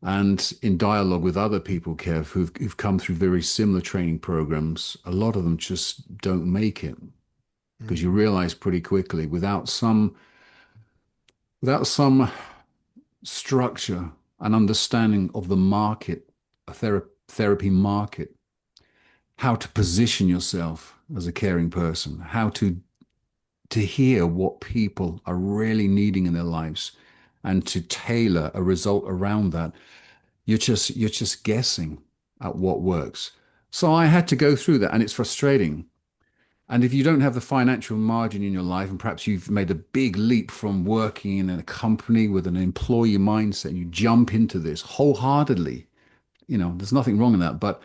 And in dialogue with other people, Kev, who've come through very similar training programs, a lot of them just don't make it because you Mm. realize pretty quickly without some structure and understanding of the market, a therapy market, how to position yourself as a caring person, how to hear what people are really needing in their lives and to tailor a result around that. You're just guessing at what works. So I had to go through that and it's frustrating. And if you don't have the financial margin in your life, and perhaps you've made a big leap from working in a company with an employee mindset, and you jump into this wholeheartedly, there's nothing wrong in that. But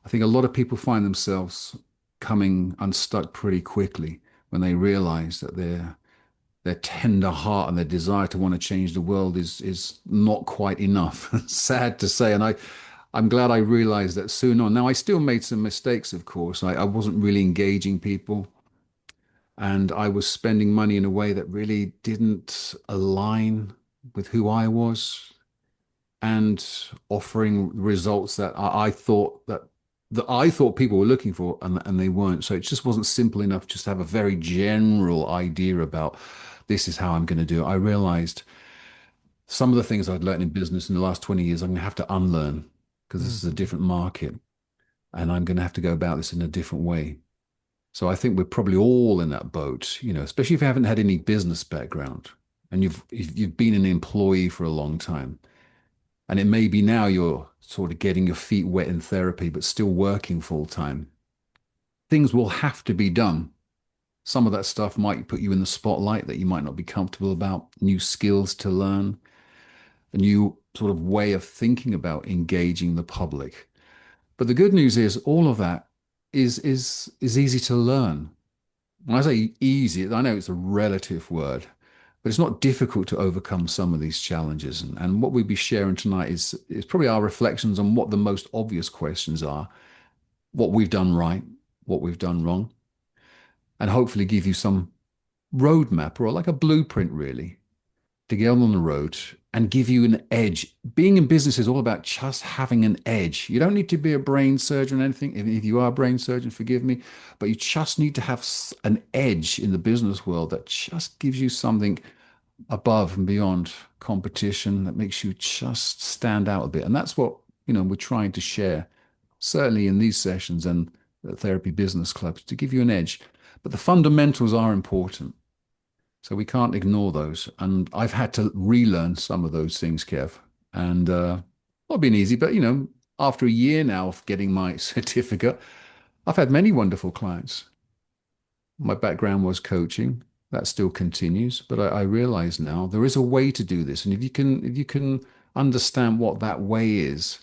I think a lot of people find themselves coming unstuck pretty quickly when they realize that their tender heart and their desire to want to change the world is not quite enough. Sad to say, and I'm glad I realized that soon on. Now I still made some mistakes, of course. I wasn't really engaging people, and I was spending money in a way that really didn't align with who I was, and offering results that I thought people were looking for, and they weren't. So it just wasn't simple enough just to have a very general idea about this is how I'm going to do it. I realized some of the things I'd learned in business in the last 20 years, I'm going to have to unlearn because this is a Mhm. different market and I'm going to have to go about this in a different way. So I think we're probably all in that boat, especially if you haven't had any business background and you've been an employee for a long time. And it may be now you're sort of getting your feet wet in therapy, but still working full time. Things will have to be done. Some of that stuff might put you in the spotlight that you might not be comfortable about, new skills to learn, a new sort of way of thinking about engaging the public. But the good news is all of that is easy to learn. When I say easy, I know it's a relative word, but it's not difficult to overcome some of these challenges. And what we'll be sharing tonight is probably our reflections on what the most obvious questions are, what we've done right, what we've done wrong, and hopefully give you some roadmap or like a blueprint, really, to get on the road and give you an edge. Being in business is all about just having an edge. You don't need to be a brain surgeon or anything. If you are a brain surgeon, forgive me, but you just need to have an edge in the business world that just gives you something above and beyond competition that makes you just stand out a bit. And that's what, we're trying to share, certainly in these sessions and therapy business clubs, to give you an edge. But the fundamentals are important. So we can't ignore those. And I've had to relearn some of those things, Kev. And not been easy, but after a year now of getting my certificate, I've had many wonderful clients. My background was coaching. That still continues, but I realize now there is a way to do this. And if you can understand what that way is,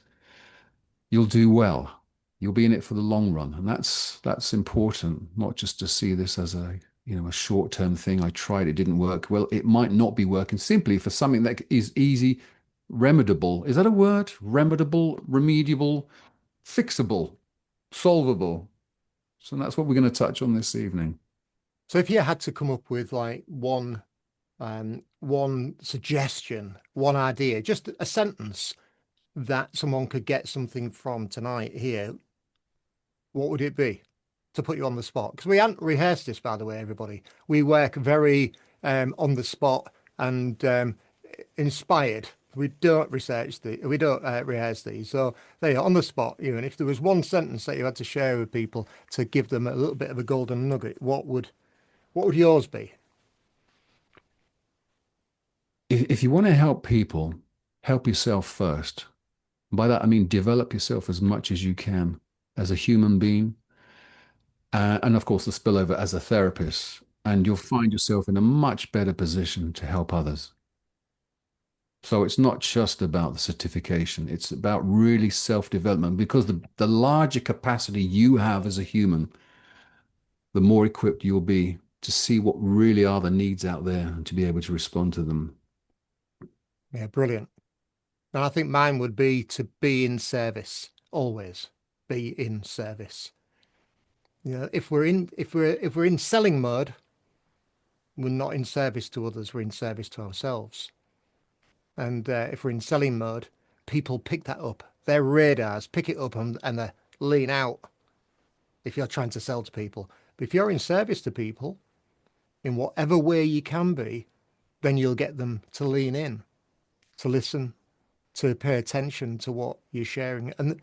you'll do well. You'll be in it for the long run. And that's important, not just to see this as a short-term thing. I tried, it didn't work. Well, it might not be working simply for something that is easy, remediable. Is that a word? Remediable, remediable, fixable, solvable. So that's what we're going to touch on this evening. So if you had to come up with like one suggestion, one idea, just a sentence that someone could get something from tonight here, what would it be to put you on the spot? Because we hadn't rehearsed this, by the way, everybody. We work very on the spot and inspired. We don't rehearse these. So they are on the spot, you. And if there was one sentence that you had to share with people to give them a little bit of a golden nugget, what would yours be? If you want to help people, help yourself first. By that, I mean develop yourself as much as you can as a human being, and of course, the spillover as a therapist. And you'll find yourself in a much better position to help others. So it's not just about the certification, it's about really self-development because the larger capacity you have as a human, the more equipped you'll be to see what really are the needs out there and to be able to respond to them. Yeah, brilliant. And I think mine would be to be in service, always be in service. You know, if we're in selling mode, we're not in service to others, we're in service to ourselves. And if we're in selling mode, people pick that up. Their radars pick it up and they lean out if you're trying to sell to people. But if you're in service to people in whatever way you can be, then you'll get them to lean in, to listen, to pay attention to what you're sharing, and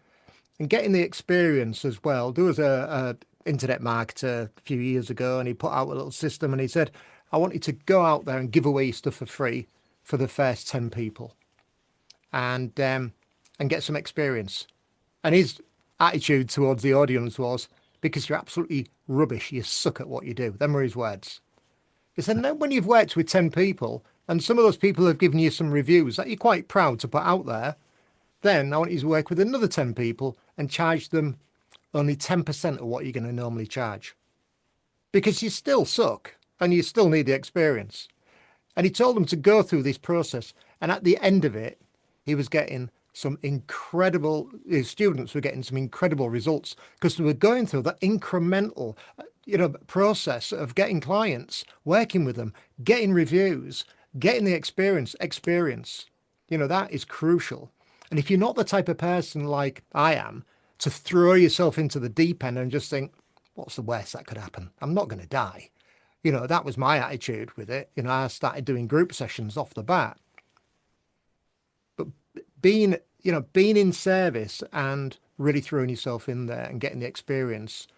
getting the experience as well. There was a internet marketer a few years ago, and he put out a little system, and he said, "I want you to go out there and give away stuff for free for the first 10 people, and get some experience." And his attitude towards the audience was, "Because you're absolutely rubbish, you suck at what you do." Them were his words. He said, "Now, when you've worked with 10 people, and some of those people have given you some reviews that you're quite proud to put out there, then I want you to work with another 10 people and charge them only 10% of what you're going to normally charge. Because you still suck and you still need the experience." And he told them to go through this process. And at the end of it, he was getting some incredible, his students were getting some incredible results because they were going through that incremental, process of getting clients, working with them, getting reviews, getting the experience. That is crucial. And if you're not the type of person like I am to throw yourself into the deep end and just think, what's the worst that could happen? I'm not going to die. That was my attitude with it. I started doing group sessions off the bat. But being in service and really throwing yourself in there and getting the experience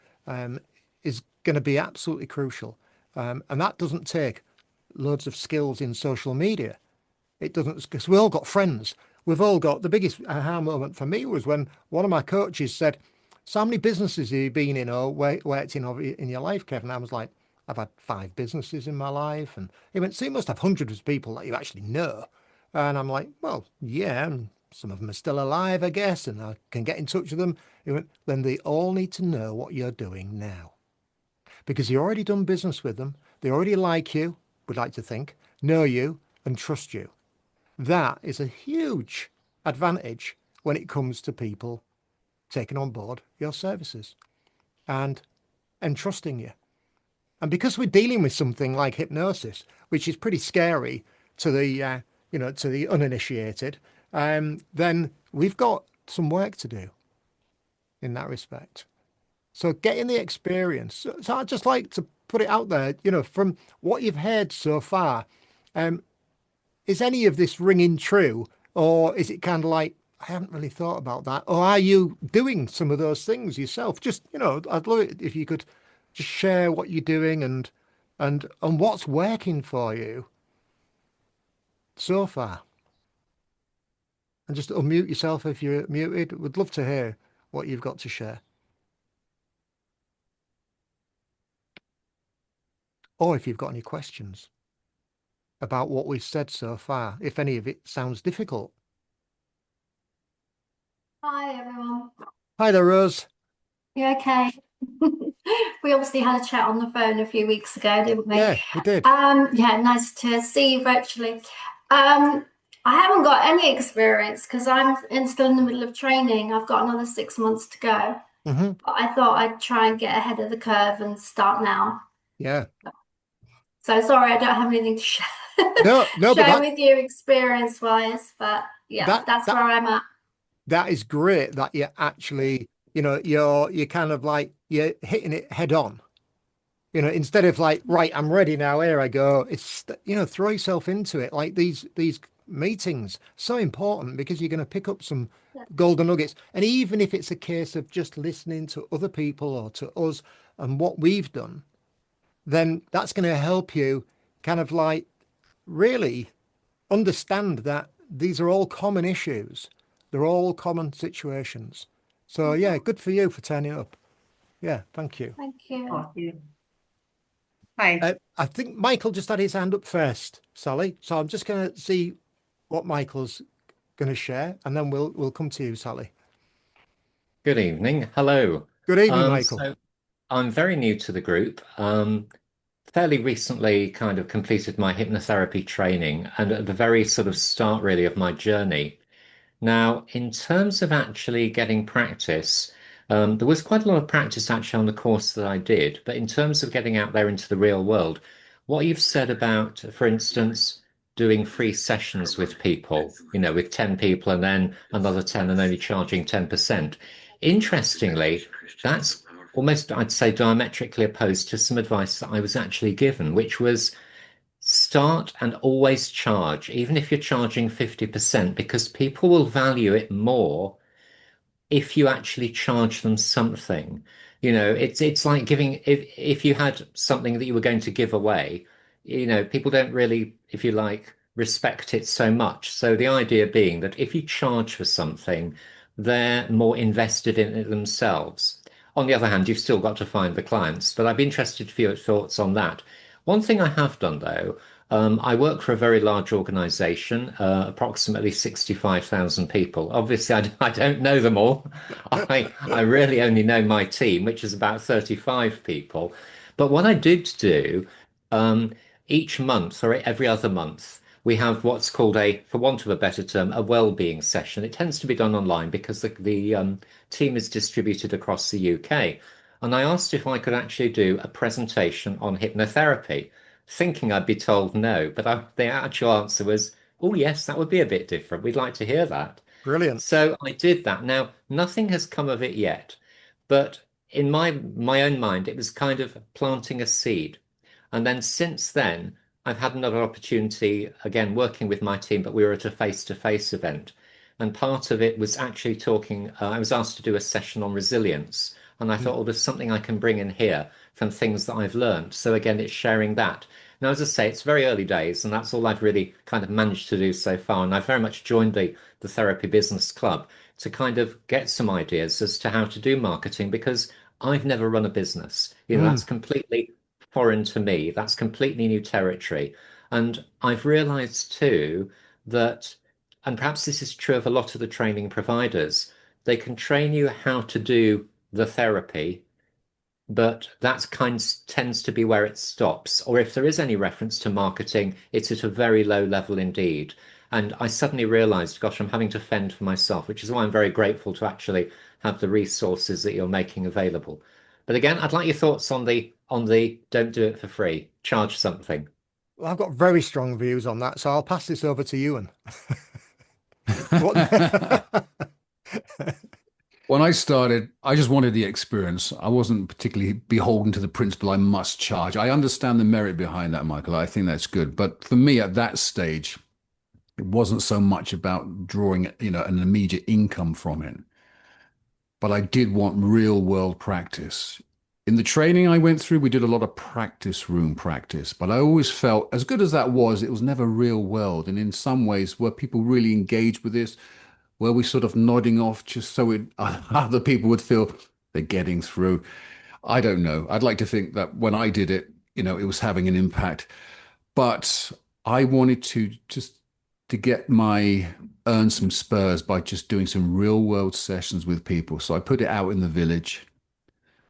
is going to be absolutely crucial. And that doesn't take loads of skills in social media. It doesn't, because we all got friends. We've all got, the biggest aha moment for me was when one of my coaches said, "So how many businesses have you been in or worked in your life, Kevin?" I was like, "I've had 5 businesses in my life." And he went, "So you must have hundreds of people that you actually know." And I'm like, "Well, yeah, and some of them are still alive, I guess, and I can get in touch with them." He went, "Then they all need to know what you're doing now. Because you already done business with them. They already like you, would like to think, know you, and trust you. That is a huge advantage when it comes to people taking on board your services and entrusting you. And because we're dealing with something like hypnosis, which is pretty scary to the uninitiated, then we've got some work to do in that respect. So getting the experience. So I'd just like to put it out there, from what you've heard so far, um, is any of this ringing true? Or is it kind of like, I haven't really thought about that? Or are you doing some of those things yourself? Just, I'd love it if you could just share what you're doing and what's working for you so far. And just unmute yourself if you're muted. Would love to hear what you've got to share. Or if you've got any questions about what we've said so far, if any of it sounds difficult. Hi everyone. Hi there, Rose. You okay? We obviously had a chat on the phone a few weeks ago, didn't we? Yeah, we did. Yeah, nice to see you virtually. I haven't got any experience because still in the middle of training. I've got another 6 months to go. Hmm. But I thought I'd try and get ahead of the curve and start now. Yeah. So sorry, I don't have anything to share, No, but share with you experience-wise, but yeah, that that's that where I'm at. that is great that you're actually, you're kind of like you're hitting it head on. Instead of like, right, I'm ready now, here I go. It's, throw yourself into it. Like these meetings, so important because you're going to pick up some Yeah. golden nuggets. And even if it's a case of just listening to other people or to us and what we've done, then that's going to help you kind of like really understand that these are all common issues. They're all common situations. So yeah, good for you for turning up. Yeah, thank you. Thank you. Oh, yeah. Hi. I think Michael just had his hand up first, Sally. So I'm just going to see what Michael's going to share, and then we'll come to you, Sally. Good evening. Hello. Good evening, Michael. So I'm very new to the group. Fairly recently kind of completed my hypnotherapy training and at the very sort of start really of my journey. Now, in terms of actually getting practice, there was quite a lot of practice actually on the course that I did, but in terms of getting out there into the real world, what you've said about, for instance, doing free sessions with people, with 10 people and then another 10 and only charging 10%. Interestingly, that's almost, I'd say, diametrically opposed to some advice that I was actually given, which was start and always charge, even if you're charging 50%, because people will value it more if you actually charge them something. It's like giving if you had something that you were going to give away, people don't really, if you like, respect it so much. So the idea being that if you charge for something, they're more invested in it themselves. On the other hand, you've still got to find the clients. But I'd be interested for your thoughts on that. One thing I have done though, I work for a very large organization, approximately 65,000 people. Obviously, I don't know them all. I really only know my team, which is about 35 people. But what I did do, um, each month or every other month, we have what's called for want of a better term, a well-being session. It tends to be done online because the team is distributed across the UK. And I asked if I could actually do a presentation on hypnotherapy, thinking I'd be told no, but the actual answer was, oh, yes, that would be a bit different. We'd like to hear that. Brilliant. So I did that. Now, nothing has come of it yet, but in my own mind, it was kind of planting a seed. And then since then, I've had another opportunity, again, working with my team, but we were at a face-to-face event. And part of it was actually talking, I was asked to do a session on resilience. And I thought, well, there's something I can bring in here from things that I've learned. So again, it's sharing that. Now, as I say, it's very early days, and that's all I've really kind of managed to do so far. And I've very much joined the Therapy Business Club to kind of get some ideas as to how to do marketing because I've never run a business. That's completely foreign to me. That's completely new territory. And I've realized too that, and perhaps this is true of a lot of the training providers, they can train you how to do the therapy, but that kind tends to be where it stops. Or if there is any reference to marketing, it's at a very low level indeed. And I suddenly realized, gosh, I'm having to fend for myself, which is why I'm very grateful to actually have the resources that you're making available. But again, I'd like your thoughts on the don't do it for free, charge something. Well, I've got very strong views on that, so I'll pass this over to you. And what? When I started, I just wanted the experience. I wasn't particularly beholden to the principle I must charge. I understand the merit behind that, Michael. I think that's good. But for me at that stage, it wasn't so much about drawing, an immediate income from it, but I did want real world practice. In the training I went through, we did a lot of practice room practice, but I always felt, as good as that was, it was never real world. And in some ways, were people really engaged with this? Were we sort of nodding off just so other people would feel they're getting through? I don't know. I'd like to think that when I did it, it was having an impact. But I wanted to just to get my earn some spurs by just doing some real world sessions with people. So I put it out in the village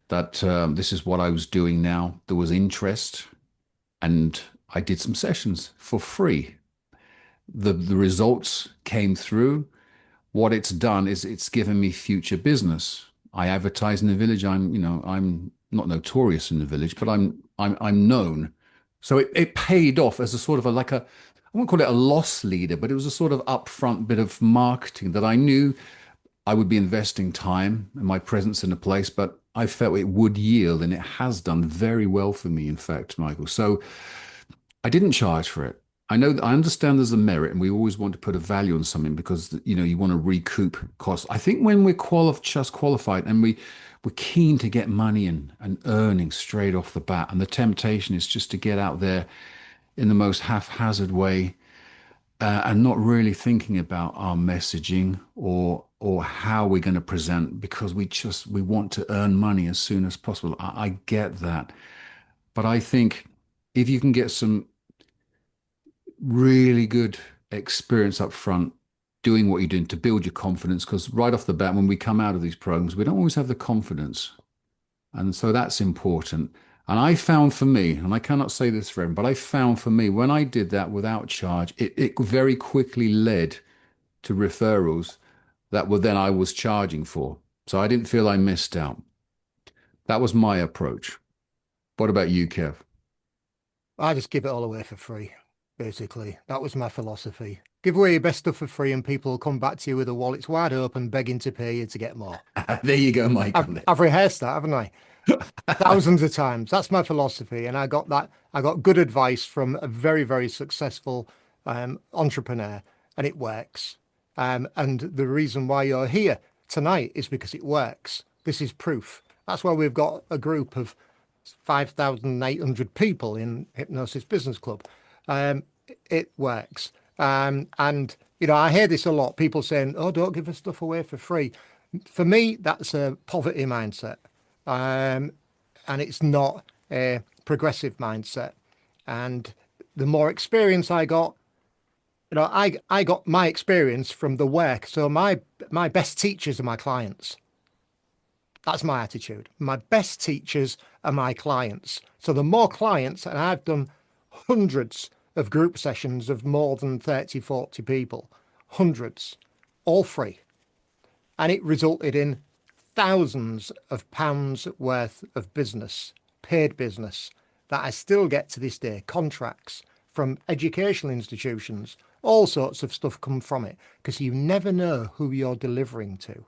that this is what I was doing now. There was interest, and I did some sessions for free. The results came through. What it's done is it's given me future business. I advertise in the village. I'm not notorious in the village, but I'm known. So it paid off as a sort of I won't call it a loss leader, but it was a sort of upfront bit of marketing that I knew I would be investing time and my presence in a place, but I felt it would yield, and it has done very well for me, in fact, Michael. So I didn't charge for it. I understand there's a merit, and we always want to put a value on something because you want to recoup costs. I think when we're just qualified and we're keen to get money and earning straight off the bat, and the temptation is just to get out there in the most haphazard way and not really thinking about our messaging or how we're going to present because we want to earn money as soon as possible. I get that, but I think if you can get some really good experience up front doing what you're doing to build your confidence, because right off the bat, when we come out of these programs, we don't always have the confidence. And so that's important. And I found for me, and I cannot say this for everyone, but I found for me, when I did that without charge, it very quickly led to referrals that were then I was charging for. So I didn't feel I missed out. That was my approach. What about you, Kev? I just give it all away for free. basically. That was my philosophy. Give away your best stuff for free and people will come back to you with their wallets wide open, begging to pay you to get more. There you go, Mike, on I've rehearsed that, haven't I? Thousands of times. That's my philosophy. And I got that. I got good advice from a very, very successful entrepreneur, and it works. And the reason why you're here tonight is because it works. This is proof. That's why we've got a group of 5,800 people in Hypnosis Business Club. It works. And, you know, I hear this a lot. People saying, oh, don't give us stuff away for free. For me, that's a poverty mindset. And it's not a progressive mindset. And the more experience I got, you know, I got my experience from the work. So my best teachers are my clients. That's my attitude. My best teachers are my clients. So the more clients, and I've done hundreds of group sessions of more than 30, 40 people, hundreds, all free. And it resulted in thousands of pounds worth of business, paid business, that I still get to this day, contracts from educational institutions, all sorts of stuff come from it, because you never know who you're delivering to.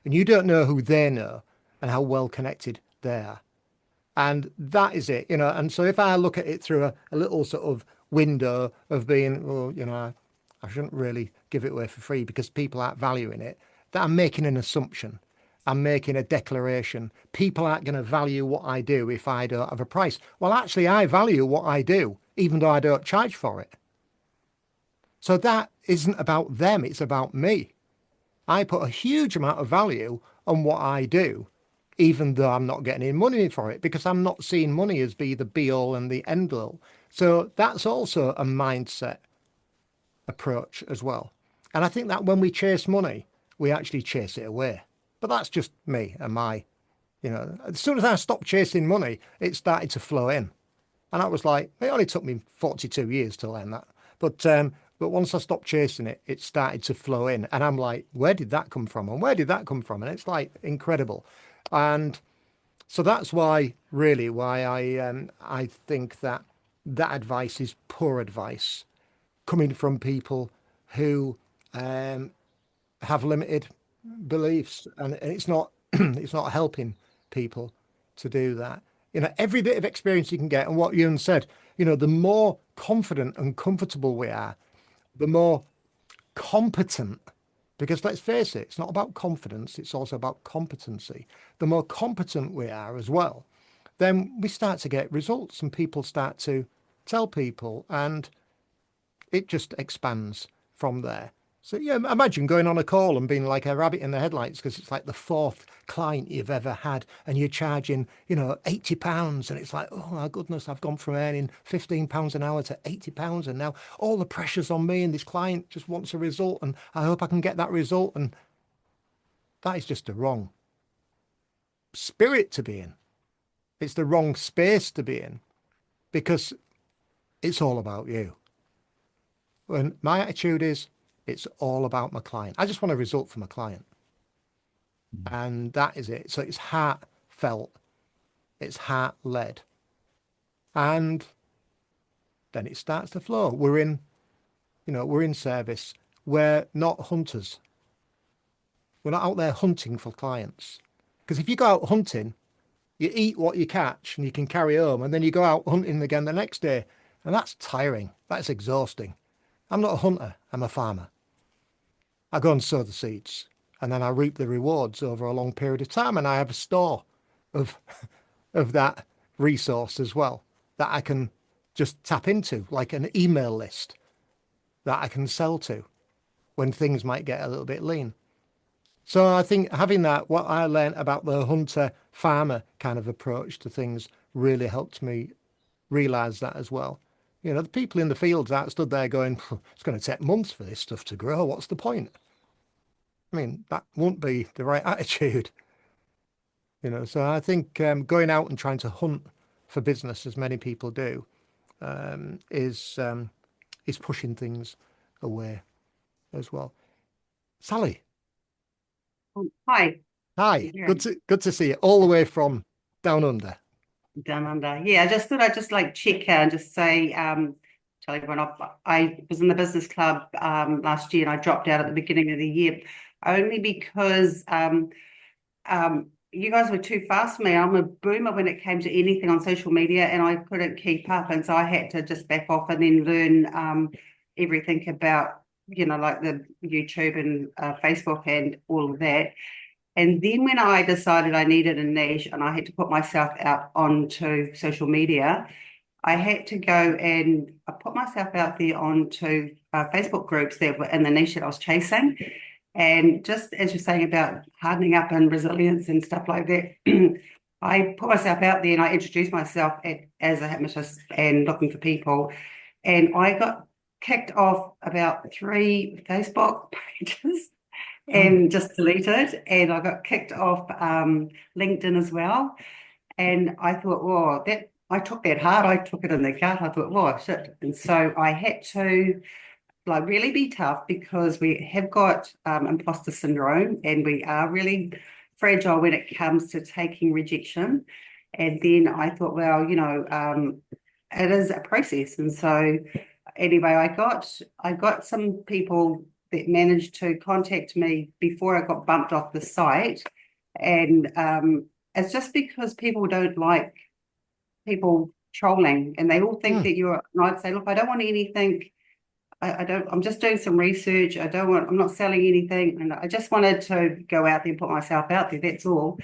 And you don't know who they know and how well connected they are. And that is it, you know. And so if I look at it through a little sort of window of being, well, you know, I shouldn't really give it away for free because people aren't valuing it, that I'm making an assumption. I'm making a declaration. People aren't going to value what I do if I don't have a price. Well, actually, I value what I do, even though I don't charge for it. So that isn't about them. It's about me. I put a huge amount of value on what I do, even though I'm not getting any money for it, because I'm not seeing money as be the be all and the end all. So that's also a mindset approach as well. And I think that when we chase money, we actually chase it away. But that's just me and my, you know, as soon as I stopped chasing money, it started to flow in. And I was like, it only took me 42 years to learn that. But once I stopped chasing it, it started to flow in. And I'm like, where did that come from? And where did that come from? And it's like incredible. And so that's why, really, why I think that that advice is poor advice coming from people who have limited beliefs, and it's not it's not helping people to do that. You know, every bit of experience you can get, and what Ewan said, you know, the more confident and comfortable we are, the more competent, because let's face it, it's not about confidence, it's also about competency. The more competent we are as well, then we start to get results and people start to tell people, and it just expands from there. So yeah, imagine going on a call and being like a rabbit in the headlights because it's like the fourth client you've ever had and you're charging, you know, £80. And it's like, oh my goodness, I've gone from earning £15 an hour to £80. And now all the pressure's on me and this client just wants a result and I hope I can get that result. And that is just the wrong spirit to be in. It's the wrong space to be in because it's all about you. And my attitude is, it's all about my client. I just want a result for my client. And that is it. So it's heartfelt. It's heart-led. And then it starts to flow. We're in, you know, we're in service. We're not hunters. We're not out there hunting for clients. Because if you go out hunting, you eat what you catch and you can carry home. And then you go out hunting again the next day. And that's tiring. That's exhausting. I'm not a hunter. I'm a farmer. I go and sow the seeds and then I reap the rewards over a long period of time. And I have a store of that resource as well that I can just tap into, like an email list that I can sell to when things might get a little bit lean. So I think having that, what I learned about the hunter farmer kind of approach to things really helped me realize that as well. You know, the people in the fields that stood there going, it's going to take months for this stuff to grow. What's the point? I mean, that won't be the right attitude. You know, so I think going out and trying to hunt for business, as many people do, is pushing things away as well. Sally. Oh, hi. Hi. Yeah. Good to see you all the way from down under. Down under. Yeah, I just thought I'd just like check here and just say tell everyone off. I was in the business club last year, and I dropped out at the beginning of the year, only because you guys were too fast for me. I'm a boomer when it came to anything on social media, and I couldn't keep up. And so I had to just back off and then learn everything about, like the YouTube and Facebook and all of that. And then when I decided I needed a niche and I had to put myself out onto social media, I had to go and I put myself out there onto Facebook groups that were in the niche that I was chasing. And just as you're saying about hardening up and resilience and stuff like that, I put myself out there and I introduced myself as a hypnotist and looking for people. And I got kicked off about 3 Facebook pages and just deleted. And I got kicked off LinkedIn as well. And I thought, whoa, I took that hard. I took it in the gut. I thought, whoa, shit. And so I had to really be tough, because we have got imposter syndrome, and we are really fragile when it comes to taking rejection. And then I thought, well, it is a process. And so anyway, I got some people that managed to contact me before I got bumped off the site. And it's just because people don't like people trolling, and they all think that and I'd say, look, I don't want anything. I'm just doing some research. I'm not selling anything. And I just wanted to go out there and put myself out there. That's all.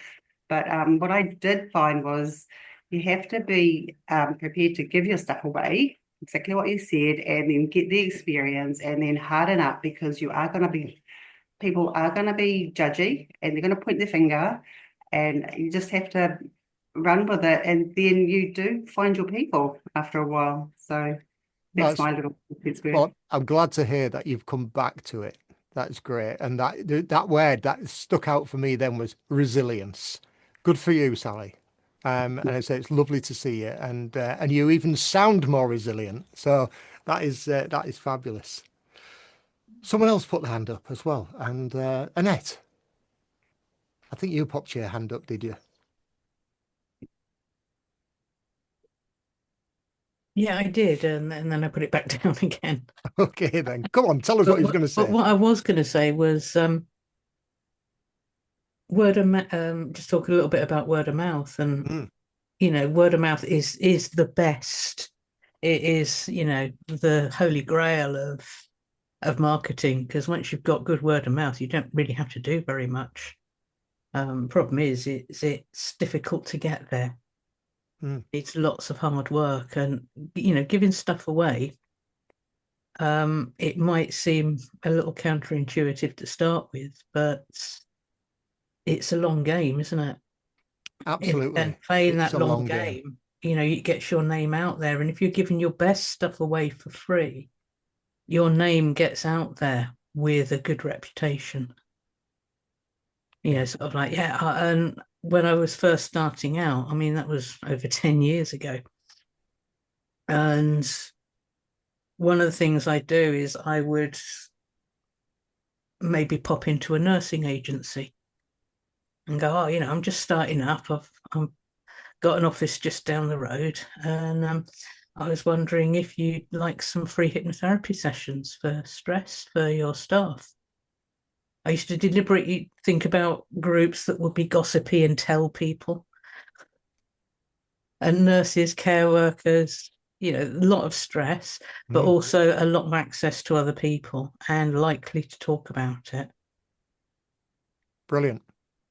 But what I did find was you have to be prepared to give your stuff away, exactly what you said, and then get the experience and then harden up, because people are going to be judgy and they're going to point their finger, and you just have to run with it. And then you do find your people after a while. So that's my little experience. Well, I'm glad to hear that you've come back to it. That's great. And that word that stuck out for me then was resilience. Good for you, Sally. And I say it's lovely to see you, and you even sound more resilient. So that is fabulous. Someone else put the hand up as well, and Annette, I think you popped your hand up, did you? Yeah, I did, and then I put it back down again. Okay, then come on, tell us what you was going to say. But what I was going to say was word of mouth. Just talk a little bit about word of mouth, and word of mouth is the best. It is, the holy grail of marketing, because once you've got good word of mouth, you don't really have to do very much. Problem is, it's difficult to get there. It's lots of hard work, and giving stuff away. It might seem a little counterintuitive to start with, but it's a long game, isn't it? Absolutely. And playing that long game, it gets your name out there. And if you're giving your best stuff away for free, your name gets out there with a good reputation. Sort of like, and when I was first starting out, I mean, that was over 10 years ago. And one of the things I do is I would maybe pop into a nursing agency and go, I'm just starting up. I've got an office just down the road, and I was wondering if you'd like some free hypnotherapy sessions for stress for your staff. I used to deliberately think about groups that would be gossipy and tell people. And nurses, care workers, a lot of stress, but also a lot of access to other people and likely to talk about it. Brilliant.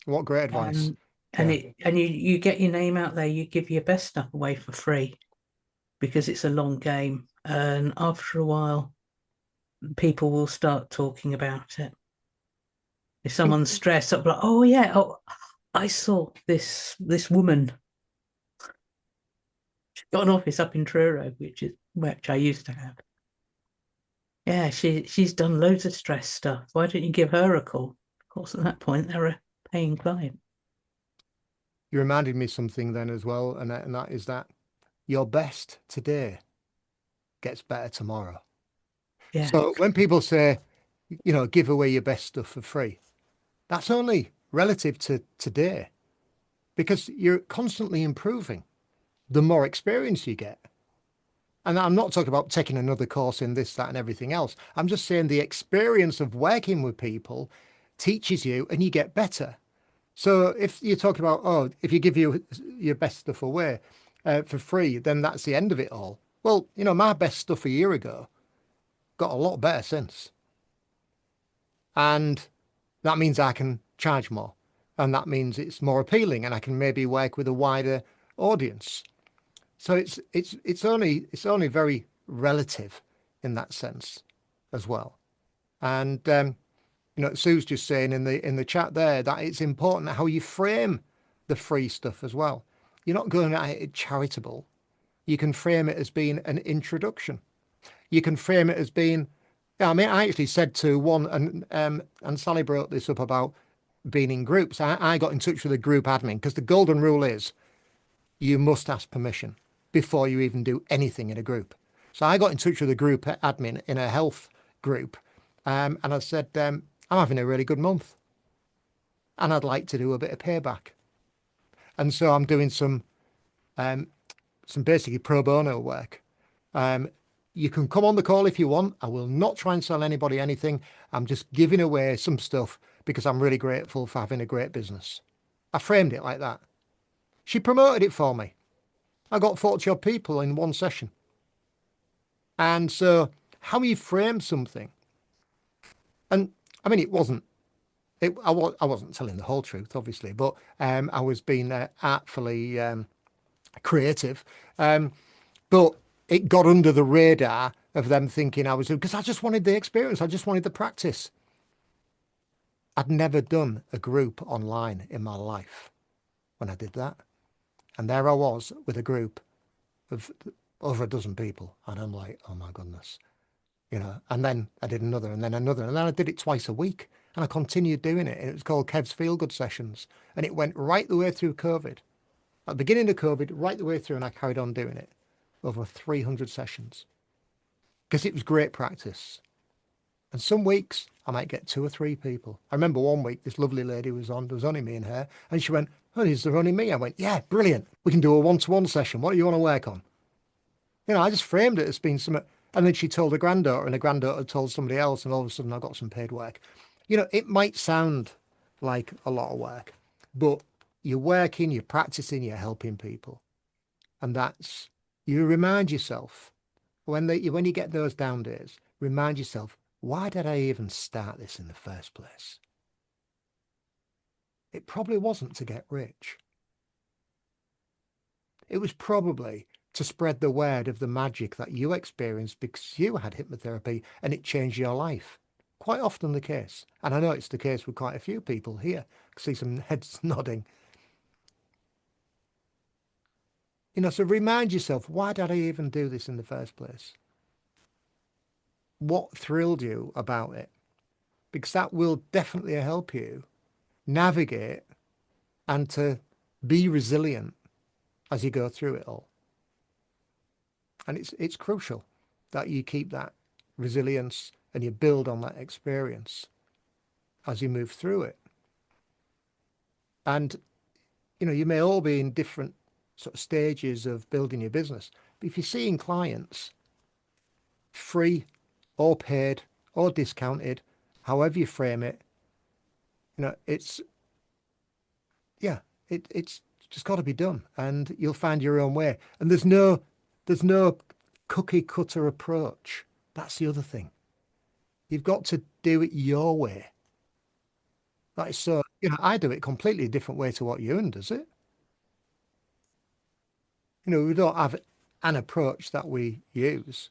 What great advice. You get your name out there, you give your best stuff away for free, because it's a long game. And after a while, people will start talking about it. If someone's stressed up, like, I saw this woman. She's got an office up in Truro, which I used to have. Yeah, she's done loads of stress stuff. Why don't you give her a call? Of course, at that point, they're a paying client. You reminded me something then as well, and that is that your best today gets better tomorrow. Yeah. So when people say, give away your best stuff for free, that's only relative to today, because you're constantly improving the more experience you get. And I'm not talking about taking another course in this, that, and everything else. I'm just saying the experience of working with people teaches you and you get better. So if you're talking about, oh, if you give your best stuff away for free, then that's the end of it all. Well, you know, my best stuff a year ago got a lot better since. And that means I can charge more. And that means it's more appealing and I can maybe work with a wider audience. So it's only very relative in that sense as well. And you know, Sue's just saying in the chat there that it's important how you frame the free stuff as well. You're not going at it charitable. You can frame it as being an introduction. You can frame it as being, yeah, I mean, I actually said to one, and Sally brought this up about being in groups. I got in touch with a group admin because the golden rule is you must ask permission before you even do anything in a group. So I got in touch with a group admin in a health group, and I said, I'm having a really good month, and I'd like to do a bit of payback. And so I'm doing some basically pro bono work. You can come on the call if you want. I will not try and sell anybody anything. I'm just giving away some stuff because I'm really grateful for having a great business. I framed it like that. She promoted it for me. I got 40 odd people in one session. And so how you frame something, and I mean, I wasn't telling the whole truth, obviously, but I was being artfully creative. But it got under the radar of them thinking I was, because I just wanted the experience. I just wanted the practice. I'd never done a group online in my life when I did that. And there I was with a group of over a dozen people. And I'm like, oh my goodness, you know, and then I did another and then another. And then I did it twice a week and I continued doing it. And it was called Kev's Feel Good Sessions. And it went right the way through COVID. At the beginning of COVID, right the way through. And I carried on doing it over 300 sessions because it was great practice. And some weeks I might get 2 or 3 people. I remember one week this lovely lady was on, there was only me and her, and she went, oh, is there only me? I went, yeah, brilliant. We can do a one-to-one session. What do you want to work on? You know, I just framed it as being something. And then she told her granddaughter, and the granddaughter told somebody else, and all of a sudden I got some paid work. You know, it might sound like a lot of work, but you're working, you're practicing, you're helping people. And that's, you remind yourself when you get those down days, remind yourself, why did I even start this in the first place? It probably wasn't to get rich. It was probably to spread the word of the magic that you experienced because you had hypnotherapy and it changed your life. Quite often the case. And I know it's the case with quite a few people here. I see some heads nodding. You know, so remind yourself, why did I even do this in the first place? What thrilled you about it? Because that will definitely help you navigate and to be resilient as you go through it all. And it's crucial that you keep that resilience and you build on that experience as you move through it. And, you know, you may all be in different sort of stages of building your business, but if you're seeing clients free or paid or discounted, however you frame it, you know, it's just got to be done and you'll find your own way. And there's no cookie cutter approach. That's the other thing. You've got to do it your way. Like, so, you know, I do it completely different way to what Ewan does it. You know, we don't have an approach that we use.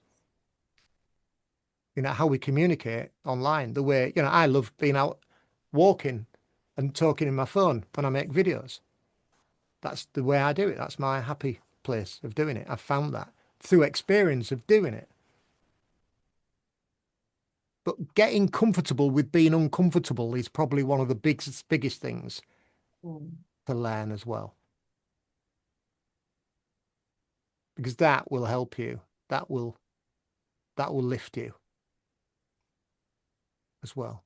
You know, how we communicate online, the way, you know, I love being out walking and talking in my phone when I make videos. That's the way I do it. That's my happy place of doing it. I've found that through experience of doing it. But getting comfortable with being uncomfortable is probably one of the biggest things to learn as well. Because that will help you. That will lift you as well.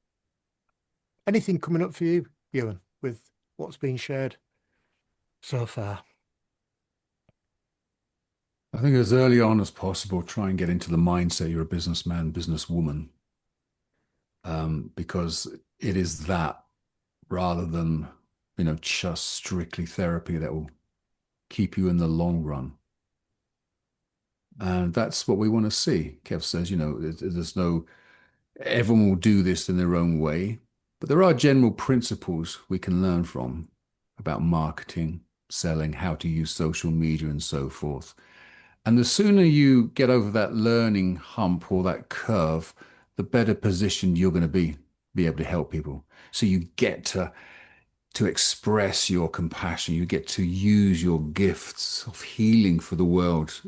Anything coming up for you, Ewan, with what's been shared so far? I think as early on as possible, try and get into the mindset you're a businessman, businesswoman, because it is that rather than, just strictly therapy that will keep you in the long run. And that's what we want to see. Kev says, there's no, everyone will do this in their own way, but there are general principles we can learn from about marketing, selling, how to use social media, and so forth. And the sooner you get over that learning hump or that curve, the better positioned you're going to be able to help people. So you get to express your compassion, you get to use your gifts of healing for the world.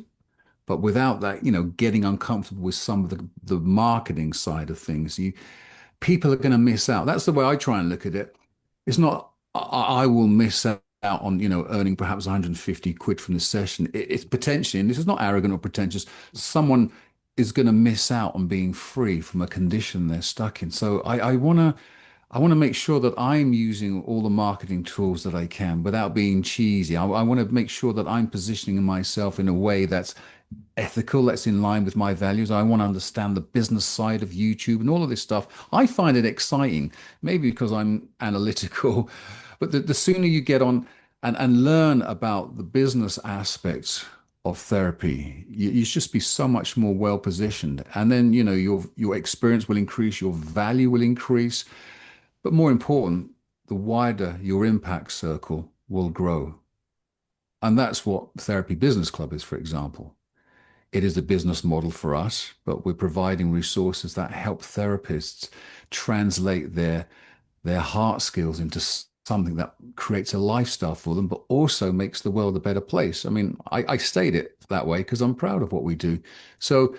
But without that, getting uncomfortable with some of the marketing side of things, people are going to miss out. That's the way I try and look at it. It's not I will miss out on earning perhaps 150 quid from this session. It's potentially, and this is not arrogant or pretentious, someone is going to miss out on being free from a condition they're stuck in. So I want to make sure that I'm using all the marketing tools that I can without being cheesy. I want to make sure that I'm positioning myself in a way that's ethical, that's in line with my values. I want to understand the business side of YouTube and all of this stuff. I find it exciting, maybe because I'm analytical, but the sooner you get on and learn about the business aspects of therapy, you just be so much more well positioned. And then, your experience will increase, your value will increase, but more important, the wider your impact circle will grow. And that's what Therapy Business Club is, for example. It is a business model for us, but we're providing resources that help therapists translate their heart skills into something that creates a lifestyle for them, but also makes the world a better place. I mean, I state it that way because I'm proud of what we do. So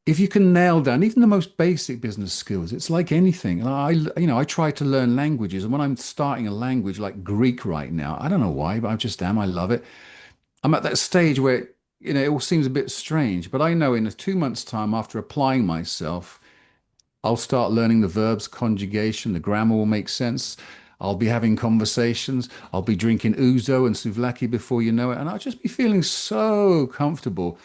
if you can nail down even the most basic business skills, it's like anything. And I try to learn languages, and when I'm starting a language like Greek right now, I don't know why, but I just am. I love it. I'm at that stage where, it all seems a bit strange, but I know in 2 months' time, after applying myself, I'll start learning the verbs, conjugation, the grammar will make sense. I'll be having conversations. I'll be drinking ouzo and souvlaki before you know it, and I'll just be feeling so comfortable.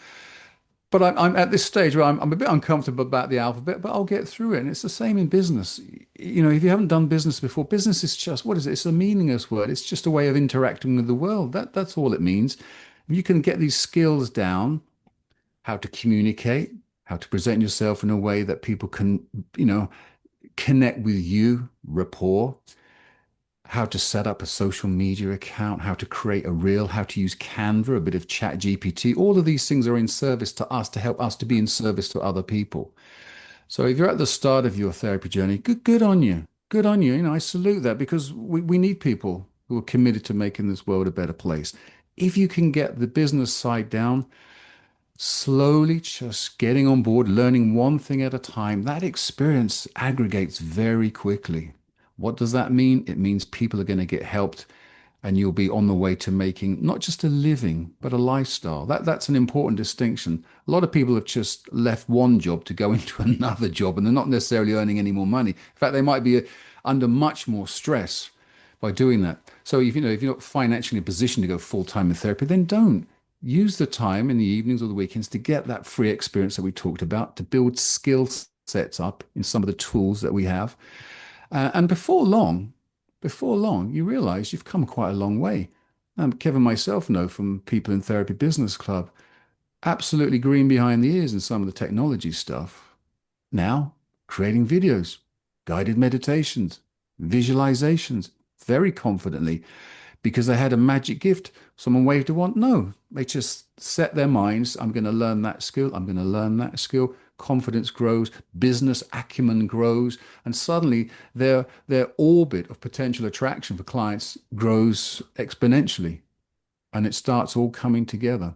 But I'm at this stage where I'm a bit uncomfortable about the alphabet, but I'll get through it. And it's the same in business. If you haven't done business before, business is just, what is it? It's a meaningless word. It's just a way of interacting with the world. That's all it means. You can get these skills down, how to communicate, how to present yourself in a way that people can, connect with you, rapport, how to set up a social media account, how to create a reel, how to use Canva, a bit of chat GPT. All of these things are in service to us to help us to be in service to other people. So if you're at the start of your therapy journey, good on you. Good on you. I salute that because we need people who are committed to making this world a better place. If you can get the business side down, slowly just getting on board, learning one thing at a time, that experience aggregates very quickly. What does that mean? It means people are going to get helped and you'll be on the way to making not just a living, but a lifestyle. That's an important distinction. A lot of people have just left one job to go into another job and they're not necessarily earning any more money. In fact, they might be under much more stress by doing that. So if you're not financially in a position to go full time in therapy, then don't. Use the time in the evenings or the weekends to get that free experience that we talked about, to build skill sets up in some of the tools that we have. And before long, you realize you've come quite a long way. Kevin and myself know from people in Therapy Business Club, absolutely green behind the ears in some of the technology stuff. Now, creating videos, guided meditations, visualizations, very confidently because they had a magic gift. Someone waved a wand. No, they just set their minds. I'm going to learn that skill. I'm going to learn that skill. Confidence grows, business acumen grows, and suddenly their orbit of potential attraction for clients grows exponentially, and it starts all coming together.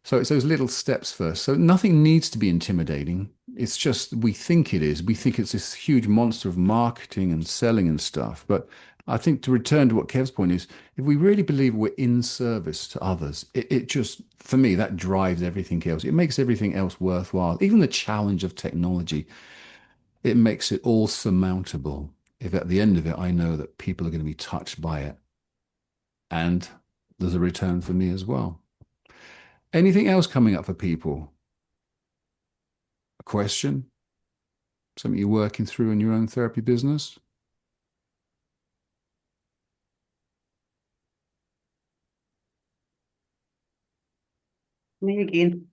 So it's those little steps first. So nothing needs to be intimidating. It's just we think it is. We think it's this huge monster of marketing and selling and stuff. But I think to return to what Kev's point is, if we really believe we're in service to others, it just, for me, that drives everything else. It makes everything else worthwhile. Even the challenge of technology, it makes it all surmountable. If at the end of it, I know that people are going to be touched by it. And there's a return for me as well. Anything else coming up for people? A question? Something you're working through in your own therapy business? Me again.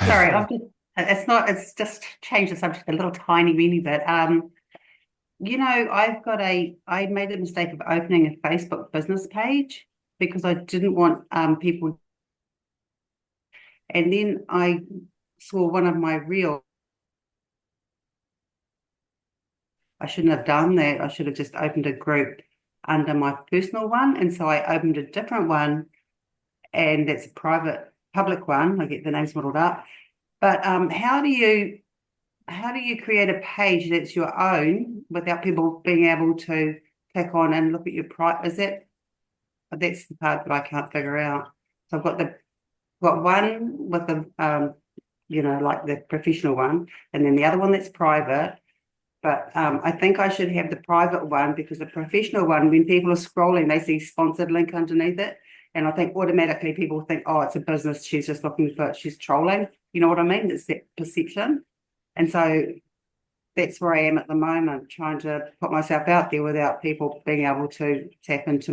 Sorry, I'm just, it's just changed the subject a little tiny weeny bit. I made the mistake of opening a Facebook business page because I didn't want people, and then I saw one of my reels. I shouldn't have done that. I should have just opened a group under my personal one. And so I opened a different one, and it's a private, public one. I get the names muddled up. But how do you create a page that's your own without people being able to click on and look at your price? That's the part that I can't figure out. So I've got one with the like the professional one, and then the other one that's private. But I think I should have the private one because the professional one, when people are scrolling, they see sponsored link underneath it. And I think automatically people think, oh, it's a business. She's just she's trolling. You know what I mean? It's that perception. And so that's where I am at the moment, trying to put myself out there without people being able to tap into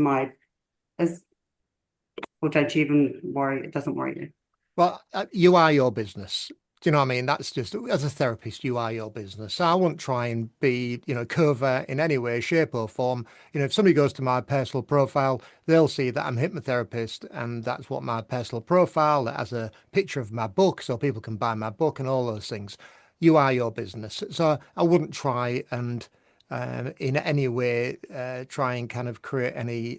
or don't you even worry? It doesn't worry you. Well, you are your business. Do you know what I mean? That's just, as a therapist, you are your business. So I won't try and be, covert in any way, shape or form. If somebody goes to my personal profile, they'll see that I'm a hypnotherapist, and that's what my personal profile, that has a picture of my book so people can buy my book and all those things. You are your business. So I wouldn't try and in any way try and kind of create any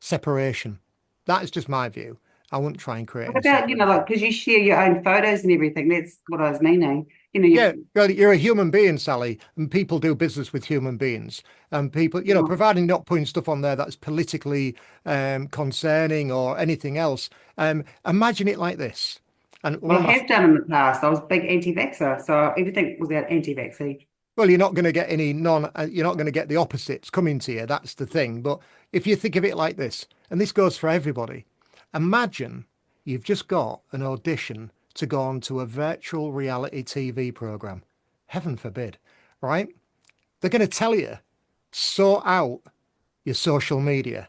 separation. That is just my view. I wouldn't try and create What any about, separation. like, because you share your own photos and everything? That's what I was meaning. Yeah, well, you're a human being, Sally, and people do business with human beings. And people, providing not putting stuff on there that's politically concerning or anything else. Imagine it like this. And Well, one I of my, have done in the past. I was a big anti-vaxxer, so everything was about anti-vaxxing. well, you're not going to get you're not going to get the opposites coming to you. That's the thing. But if you think of it like this, and this goes for everybody, imagine you've just got an audition to go on to a virtual reality TV program. Heaven forbid, right? They're going to tell you, sort out your social media.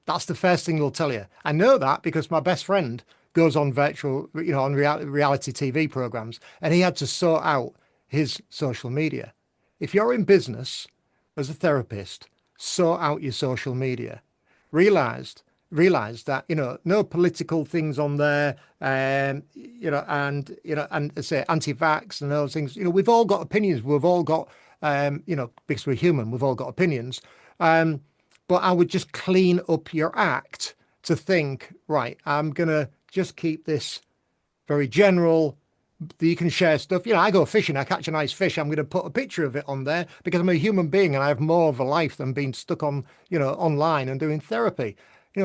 That's the first thing they'll tell you. I know that because my best friend goes on virtual, on reality TV programs, and he had to sort out his social media. If you're in business as a therapist, sort out your social media. Realized realize that no political things on there, and say anti-vax and those things. We've all got opinions. We've all got because we're human, we've all got opinions. But I would just clean up your act to think, right, I'm gonna just keep this very general. You can share stuff. I go fishing, I catch a nice fish. I'm going to put a picture of it on there because I'm a human being and I have more of a life than being stuck on, online and doing therapy.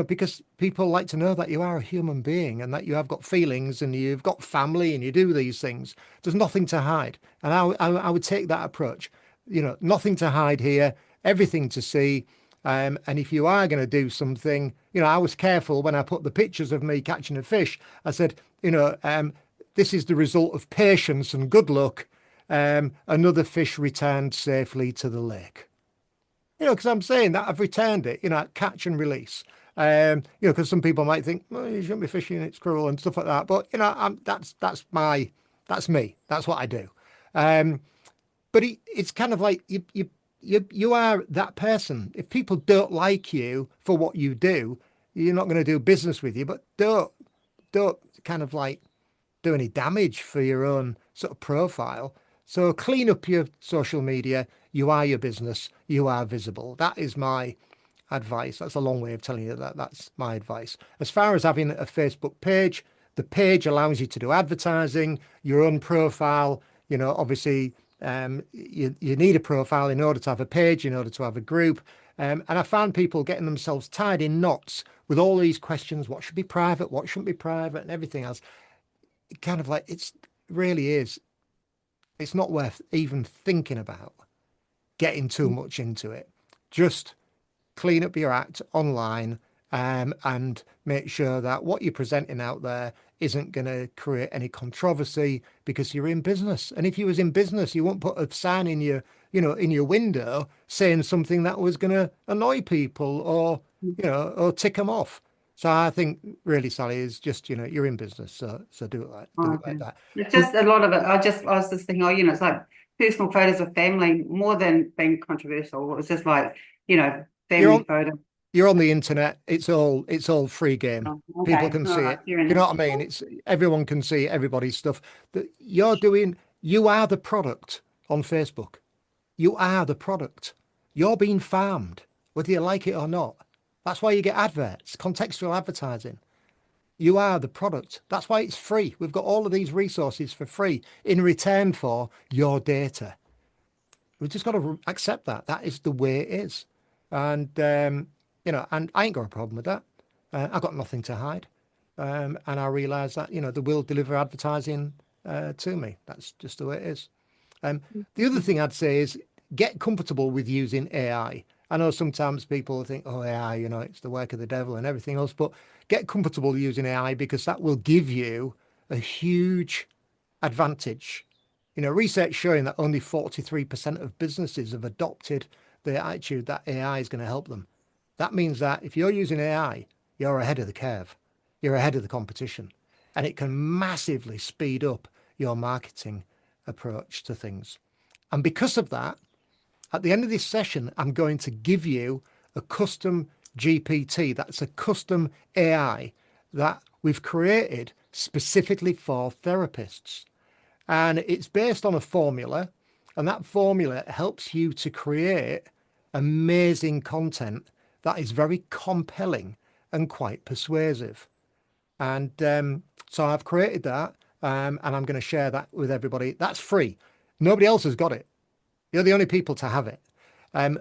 Because people like to know that you are a human being and that you have got feelings and you've got family and you do these things. There's nothing to hide. And I would take that approach. Nothing to hide here, everything to see. And if you are going to do something, I was careful when I put the pictures of me catching a fish. I said, this is the result of patience and good luck. Another fish returned safely to the lake. Because I'm saying that I've returned it, catch and release. Because some people might think, well, you shouldn't be fishing, it's cruel and stuff like that. But that's me. That's what I do. But it's kind of like you are that person. If people don't like you for what you do, you're not going to do business with you. But don't kind of like do any damage for your own sort of profile. So clean up your social media. You are your business. You are visible. That is my advice. That's a long way of telling you that. That's my advice. As far as having a Facebook page, the page allows you to do advertising, your own profile. Obviously, you need a profile in order to have a page, in order to have a group. And I found people getting themselves tied in knots with all these questions: what should be private, what shouldn't be private, and everything else. Kind of like it's really is. It's not worth even thinking about getting too much into it. Just clean up your act online and make sure that what you're presenting out there isn't going to create any controversy because you're in business. And if you was in business, you won't put a sign in your, in your window saying something that was going to annoy people or, or tick them off. So I think really, Sally, is just, you're in business, so do it like that. It's just a lot of it. I was just thinking, it's like personal photos of family more than being controversial. It was just like, family photo. You're on the internet. It's all free game. Oh, okay. People can see it. You know what I mean? Everyone can see everybody's stuff that you're doing. You are the product on Facebook. You are the product. You're being farmed, whether you like it or not. That's why you get adverts, contextual advertising. You are the product. That's why it's free. We've got all of these resources for free in return for your data. We've just got to accept that. That is the way it is. And, and I ain't got a problem with that. I've got nothing to hide. And I realise that, they will deliver advertising to me. That's just the way it is. The other thing I'd say is get comfortable with using AI. I know sometimes people think, oh, AI, it's the work of the devil and everything else, but get comfortable using AI because that will give you a huge advantage. Research showing that only 43% of businesses have adopted the attitude that AI is going to help them. That means that if you're using AI, you're ahead of the curve. You're ahead of the competition. And it can massively speed up your marketing approach to things. And because of that, at the end of this session, I'm going to give you a custom GPT. That's a custom AI that we've created specifically for therapists. And it's based on a formula, and that formula helps you to create amazing content that is very compelling and quite persuasive. And so I've created that, and I'm going to share that with everybody. That's free. Nobody else has got it. You're the only people to have it. I'm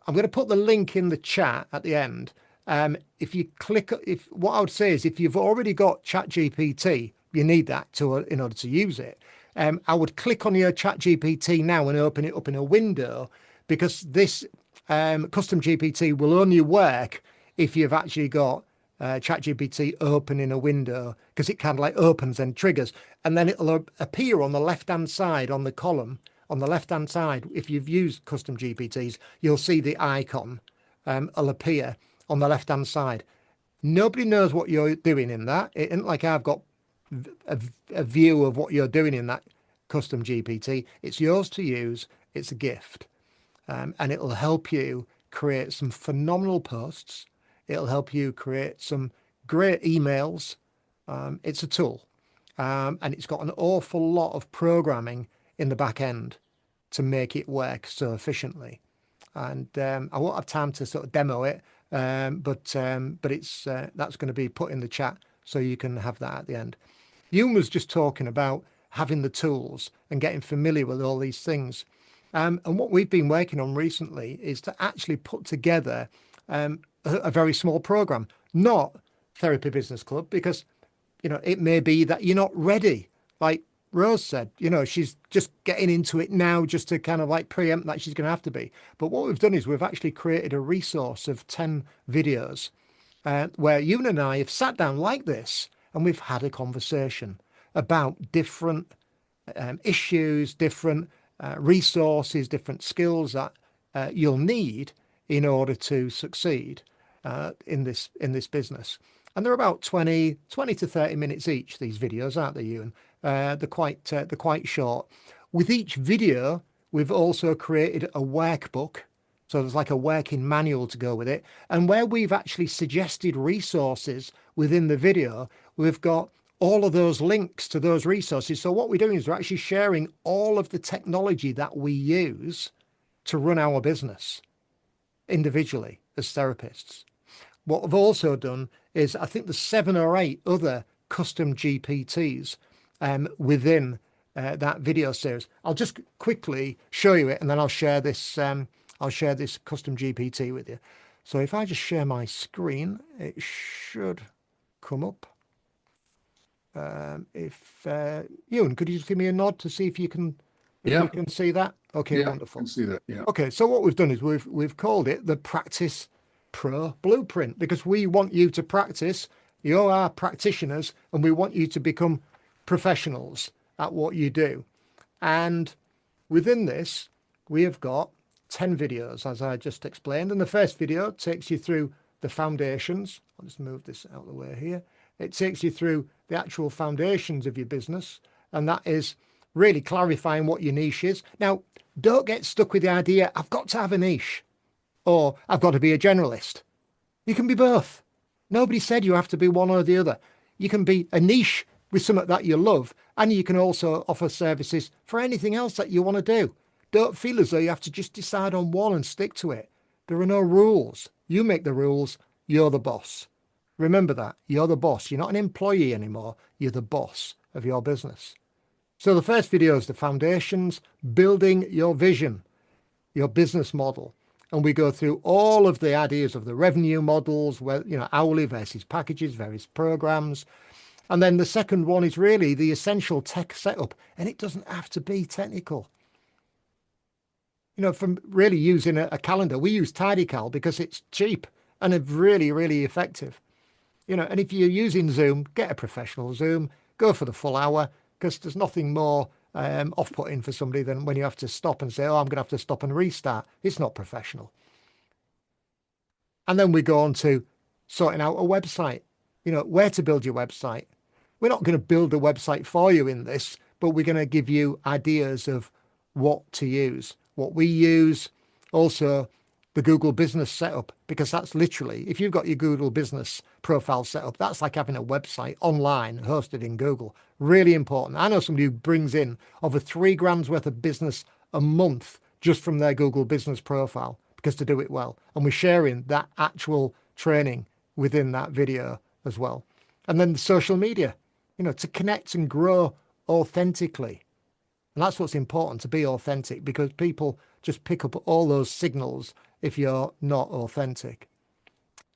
going to put the link in the chat at the end. If you click, what I would say is if you've already got ChatGPT, you need that in order to use it. I would click on your ChatGPT now and open it up in a window because this custom GPT will only work if you've actually got ChatGPT open in a window because it kind of like opens and triggers, and then it'll appear on the left-hand side on the column. On the left-hand side, if you've used custom GPTs, you'll see the icon will appear on the left-hand side. Nobody knows what you're doing in that. It isn't like I've got a view of what you're doing in that custom GPT. It's yours to use. It's a gift. And it'll help you create some phenomenal posts. It'll help you create some great emails. It's a tool. And it's got an awful lot of programming in the back end to make it work so efficiently. And I won't have time to sort of demo it, but it's that's going to be put in the chat so you can have that at the end. Ewan was just talking about having the tools and getting familiar with all these things. And what we've been working on recently is to actually put together a very small program, not Therapy Business Club, because, it may be that you're not ready. Like Rose said, she's just getting into it now just to kind of like preempt that she's going to have to be. But what we've done is we've actually created a resource of 10 videos where Ewan and I have sat down like this and we've had a conversation about different issues, different resources, different skills that you'll need in order to succeed in this business. And they're about 20 to 30 minutes each, these videos, aren't they, Ewan? They're quite short. With each video, we've also created a workbook. So there's like a working manual to go with it. And where we've actually suggested resources within the video, we've got all of those links to those resources. So what we're doing is we're actually sharing all of the technology that we use to run our business individually as therapists. What we've also done is I think there's 7 or 8 other custom GPTs within that video series. I'll just quickly show you it, and then I'll share this custom GPT with you. So if I just share my screen, it should come up. Ewan, could you just give me a nod to see if you can you can see that? Okay, yeah, wonderful. I can see that. Yeah. Okay, so what we've done is we've called it the practice Pro blueprint, because we want you to practice. You're our practitioners, and we want you to become professionals at what you do. And within this, we have got 10 videos, as I just explained. And the first video takes you through the foundations. I'll just move this out of the way here. It takes you through the actual foundations of your business. And that is really clarifying what your niche is. Now, don't get stuck with the idea, I've got to have a niche, or I've got to be a generalist. You can be both. Nobody said you have to be one or the other. You can be a niche with something that you love, and you can also offer services for anything else that you want to do. Don't feel as though you have to just decide on one and stick to it. There are no rules. You make the rules. You're the boss. Remember that. You're the boss. You're not an employee anymore. You're the boss of your business. So the first video is the foundations, building your vision, your business model. And we go through all of the ideas of the revenue models, where, hourly versus packages, various programs. And then the second one is really the essential tech setup. And it doesn't have to be technical. From really using a calendar, we use TidyCal because it's cheap and it's really, really effective. And if you're using Zoom, get a professional Zoom, go for the full hour, because there's nothing more off-putting for somebody than when you have to stop and say, oh, I'm going to have to stop and restart. It's not professional. And then we go on to sorting out a website, where to build your website. We're not going to build a website for you in this, but we're going to give you ideas of what to use, what we use, also the Google business setup, because that's literally, if you've got your Google business profile set up, that's like having a website online hosted in Google. Really important. I know somebody who brings in over £3,000 worth of business a month just from their Google business profile, because to do it well. And we're sharing that actual training within that video as well. And then the social media, to connect and grow authentically. And that's what's important, to be authentic, because people just pick up all those signals if you're not authentic.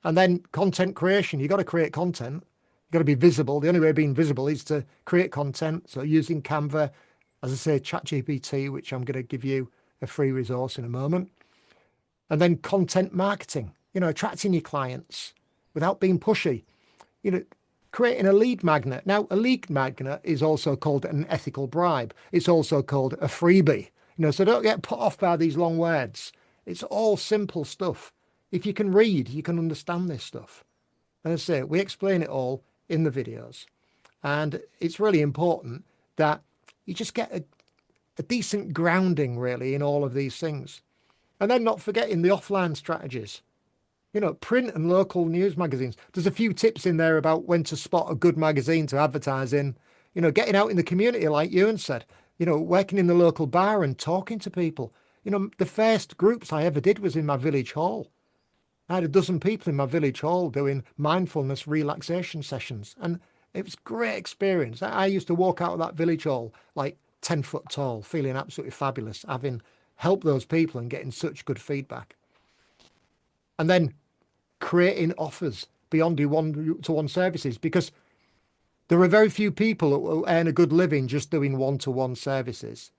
And then content creation. You've got to create content. You've got to be visible. The only way of being visible is to create content. So using Canva, as I say, ChatGPT, which I'm going to give you a free resource in a moment. And then content marketing, attracting your clients without being pushy, creating a lead magnet. Now, a lead magnet is also called an ethical bribe. It's also called a freebie. So don't get put off by these long words. It's all simple stuff. If you can read, you can understand this stuff. And as I say, we explain it all in the videos. And it's really important that you just get a decent grounding, really, in all of these things. And then not forgetting the offline strategies. Print and local news magazines. There's a few tips in there about when to spot a good magazine to advertise in. Getting out in the community, like Ewan said. Working in the local bar and talking to people. The first groups I ever did was in my village hall. I had a dozen people in my village hall doing mindfulness relaxation sessions. And it was a great experience. I used to walk out of that village hall like 10 foot tall, feeling absolutely fabulous, having helped those people and getting such good feedback. And then creating offers beyond your one-to-one services, because there are very few people who earn a good living just doing one-to-one services.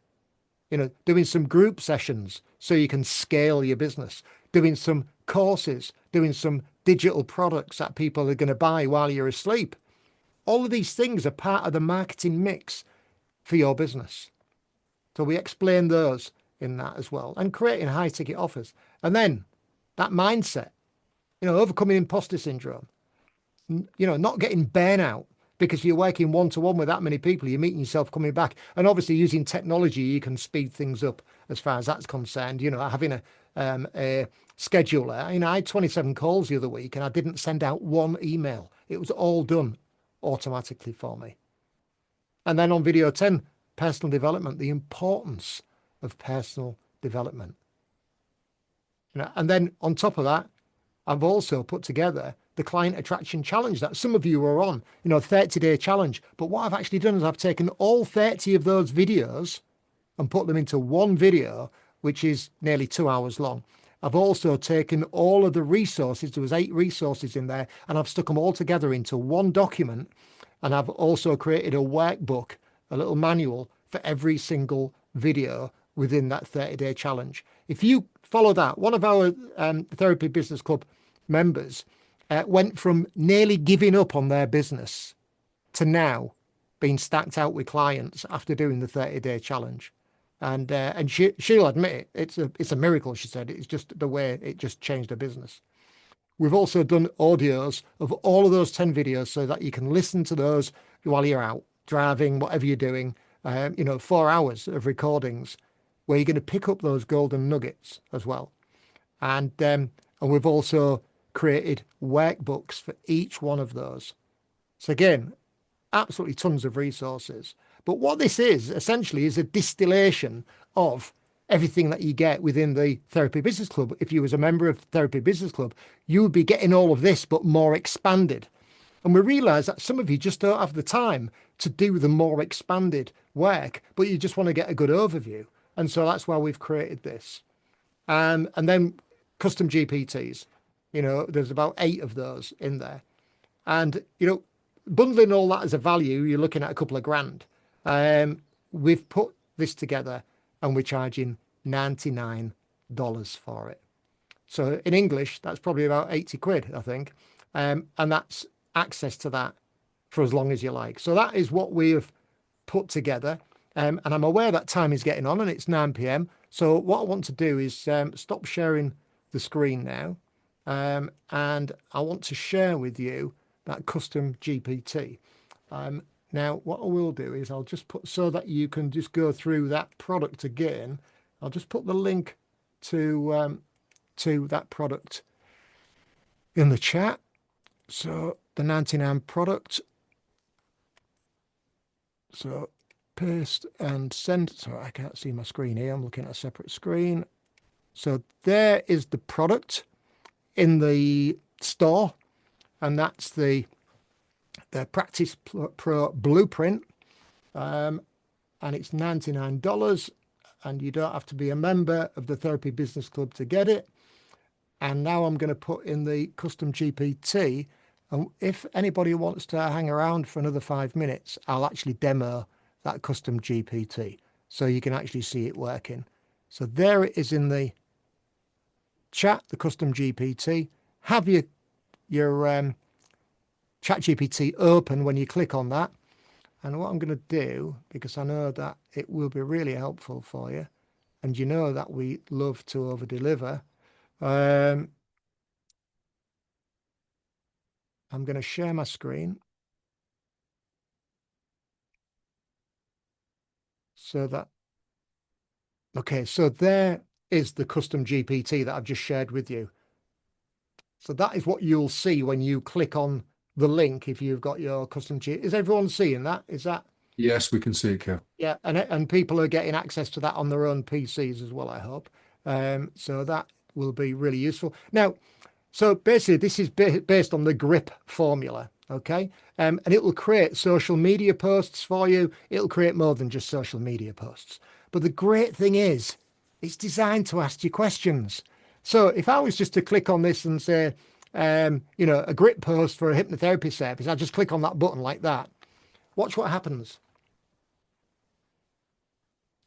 Doing some group sessions so you can scale your business, doing some courses, doing some digital products that people are going to buy while you're asleep. All of these things are part of the marketing mix for your business. So we explain those in that as well, and creating high ticket offers. And then that mindset, overcoming imposter syndrome, not getting burnout because you're working one-to-one with that many people, you're meeting yourself coming back. And obviously using technology, you can speed things up as far as that's concerned. Having a scheduler. I had 27 calls the other week and I didn't send out one email. It was all done automatically for me. And then on video 10, personal development, the importance of personal development. And then on top of that, I've also put together the client attraction challenge that some of you are on, 30-day challenge. But what I've actually done is I've taken all 30 of those videos and put them into one video, which is nearly 2 hours long. I've also taken all of the resources, there was 8 resources in there, and I've stuck them all together into one document. And I've also created a workbook, a little manual for every single video within that 30-day challenge. If you follow that, one of our Therapy Business Club members went from nearly giving up on their business to now being stacked out with clients after doing the 30-day challenge. And she'll admit it, it's a miracle, she said. It's just the way it just changed her business. We've also done audios of all of those 10 videos so that you can listen to those while you're out driving, whatever you're doing. 4 hours of recordings where you're going to pick up those golden nuggets as well. And we've also created workbooks for each one of those. So again, absolutely tons of resources. But what this is essentially is a distillation of everything that you get within the Therapy Business Club. If you was a member of Therapy Business Club, you would be getting all of this, but more expanded. And we realize that some of you just don't have the time to do the more expanded work, but you just want to get a good overview. And so that's why we've created this. And then custom GPTs, there's about 8 of those in there. And, bundling all that as a value, you're looking at a couple of grand. We've put this together and we're charging $99 for it. So in English, that's probably about 80 quid, I think. And that's access to that for as long as you like. So that is what we have put together. And I'm aware that time is getting on and it's 9 p.m. So what I want to do is stop sharing the screen now. And I want to share with you that custom GPT. Now, what I will do is I'll just put, so that you can just go through that product again, I'll just put the link to that product in the chat. So the 99 product. So paste and send. So I can't see my screen here. I'm looking at a separate screen. So there is the product in the store, and that's the Practice Pro Blueprint, and it's $99, and you don't have to be a member of the Therapy Business Club to get it. And now I'm going to put in the custom GPT, and if anybody wants to hang around for another 5 minutes, I'll actually demo that custom GPT so you can actually see it working. So there it is in the chat, the custom GPT. Have your chat GPT open when you click on that. And what I'm going to do, because I know that it will be really helpful for you, and you know that we love to over deliver, I'm going to share my screen so that, okay, so there is the custom GPT that I've just shared with you. So that is what you'll see when you click on the link if you've got your custom GPT. Is everyone seeing that? Is that? Yes, we can see it, Kev. Yeah, and people are getting access to that on their own PCs as well, I hope. So that will be really useful. Now, so basically, this is based on the GRIP formula, okay? And it will create social media posts for you. It'll create more than just social media posts. But the great thing is, it's designed to ask you questions. So if I was just to click on this and say, a GRIP post for a hypnotherapy service, I just click on that button like that. Watch what happens.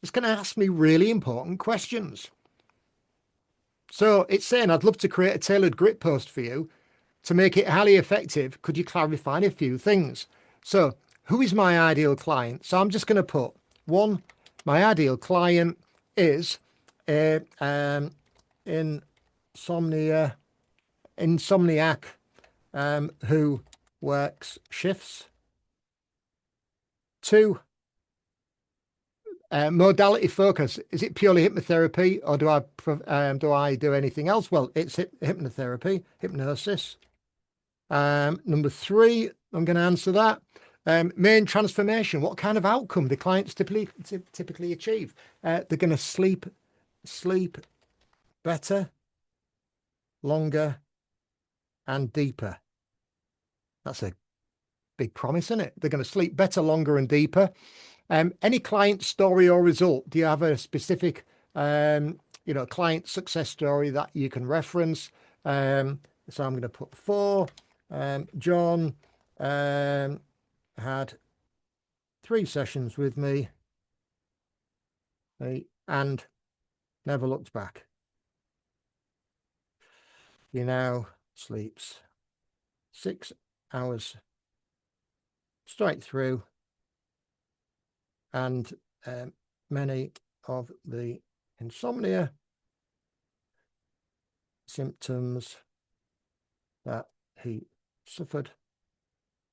It's going to ask me really important questions. So it's saying, I'd love to create a tailored GRIP post for you. To make it highly effective, could you clarify a few things? So who is my ideal client? So I'm just going to put one, my ideal client is a insomniac who works shifts. 2, modality focus. Is it purely hypnotherapy, or do I do anything else? Well, it's hypnotherapy, hypnosis. Number 3, I'm going to answer that. Main transformation. What kind of outcome do clients typically achieve? They're going to sleep better, longer, and deeper. That's a big promise, isn't it? They're going to sleep better, longer, and deeper. Any client story or result? Do you have a specific, client success story that you can reference? So I'm going to put 4. John had 3 sessions with me and never looked back. sleeps 6 hours straight through, and many of the insomnia symptoms that he suffered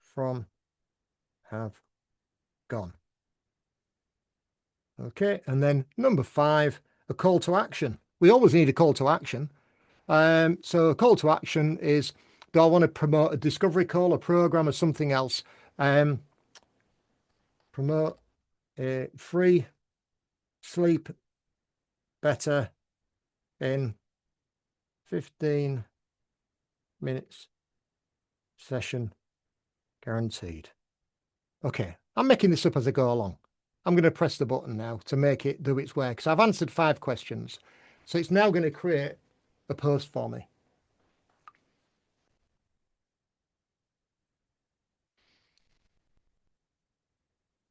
from have gone. Okay, and then number 5, a call to action. We always need a call to action. So a call to action is, do I want to promote a discovery call, a program, or something else? Promote a free sleep better in 15 minutes session guaranteed. Okay, I'm making this up as I go along. I'm going to press the button now to make it do its work. So I've answered 5 questions. So it's now going to create a post for me.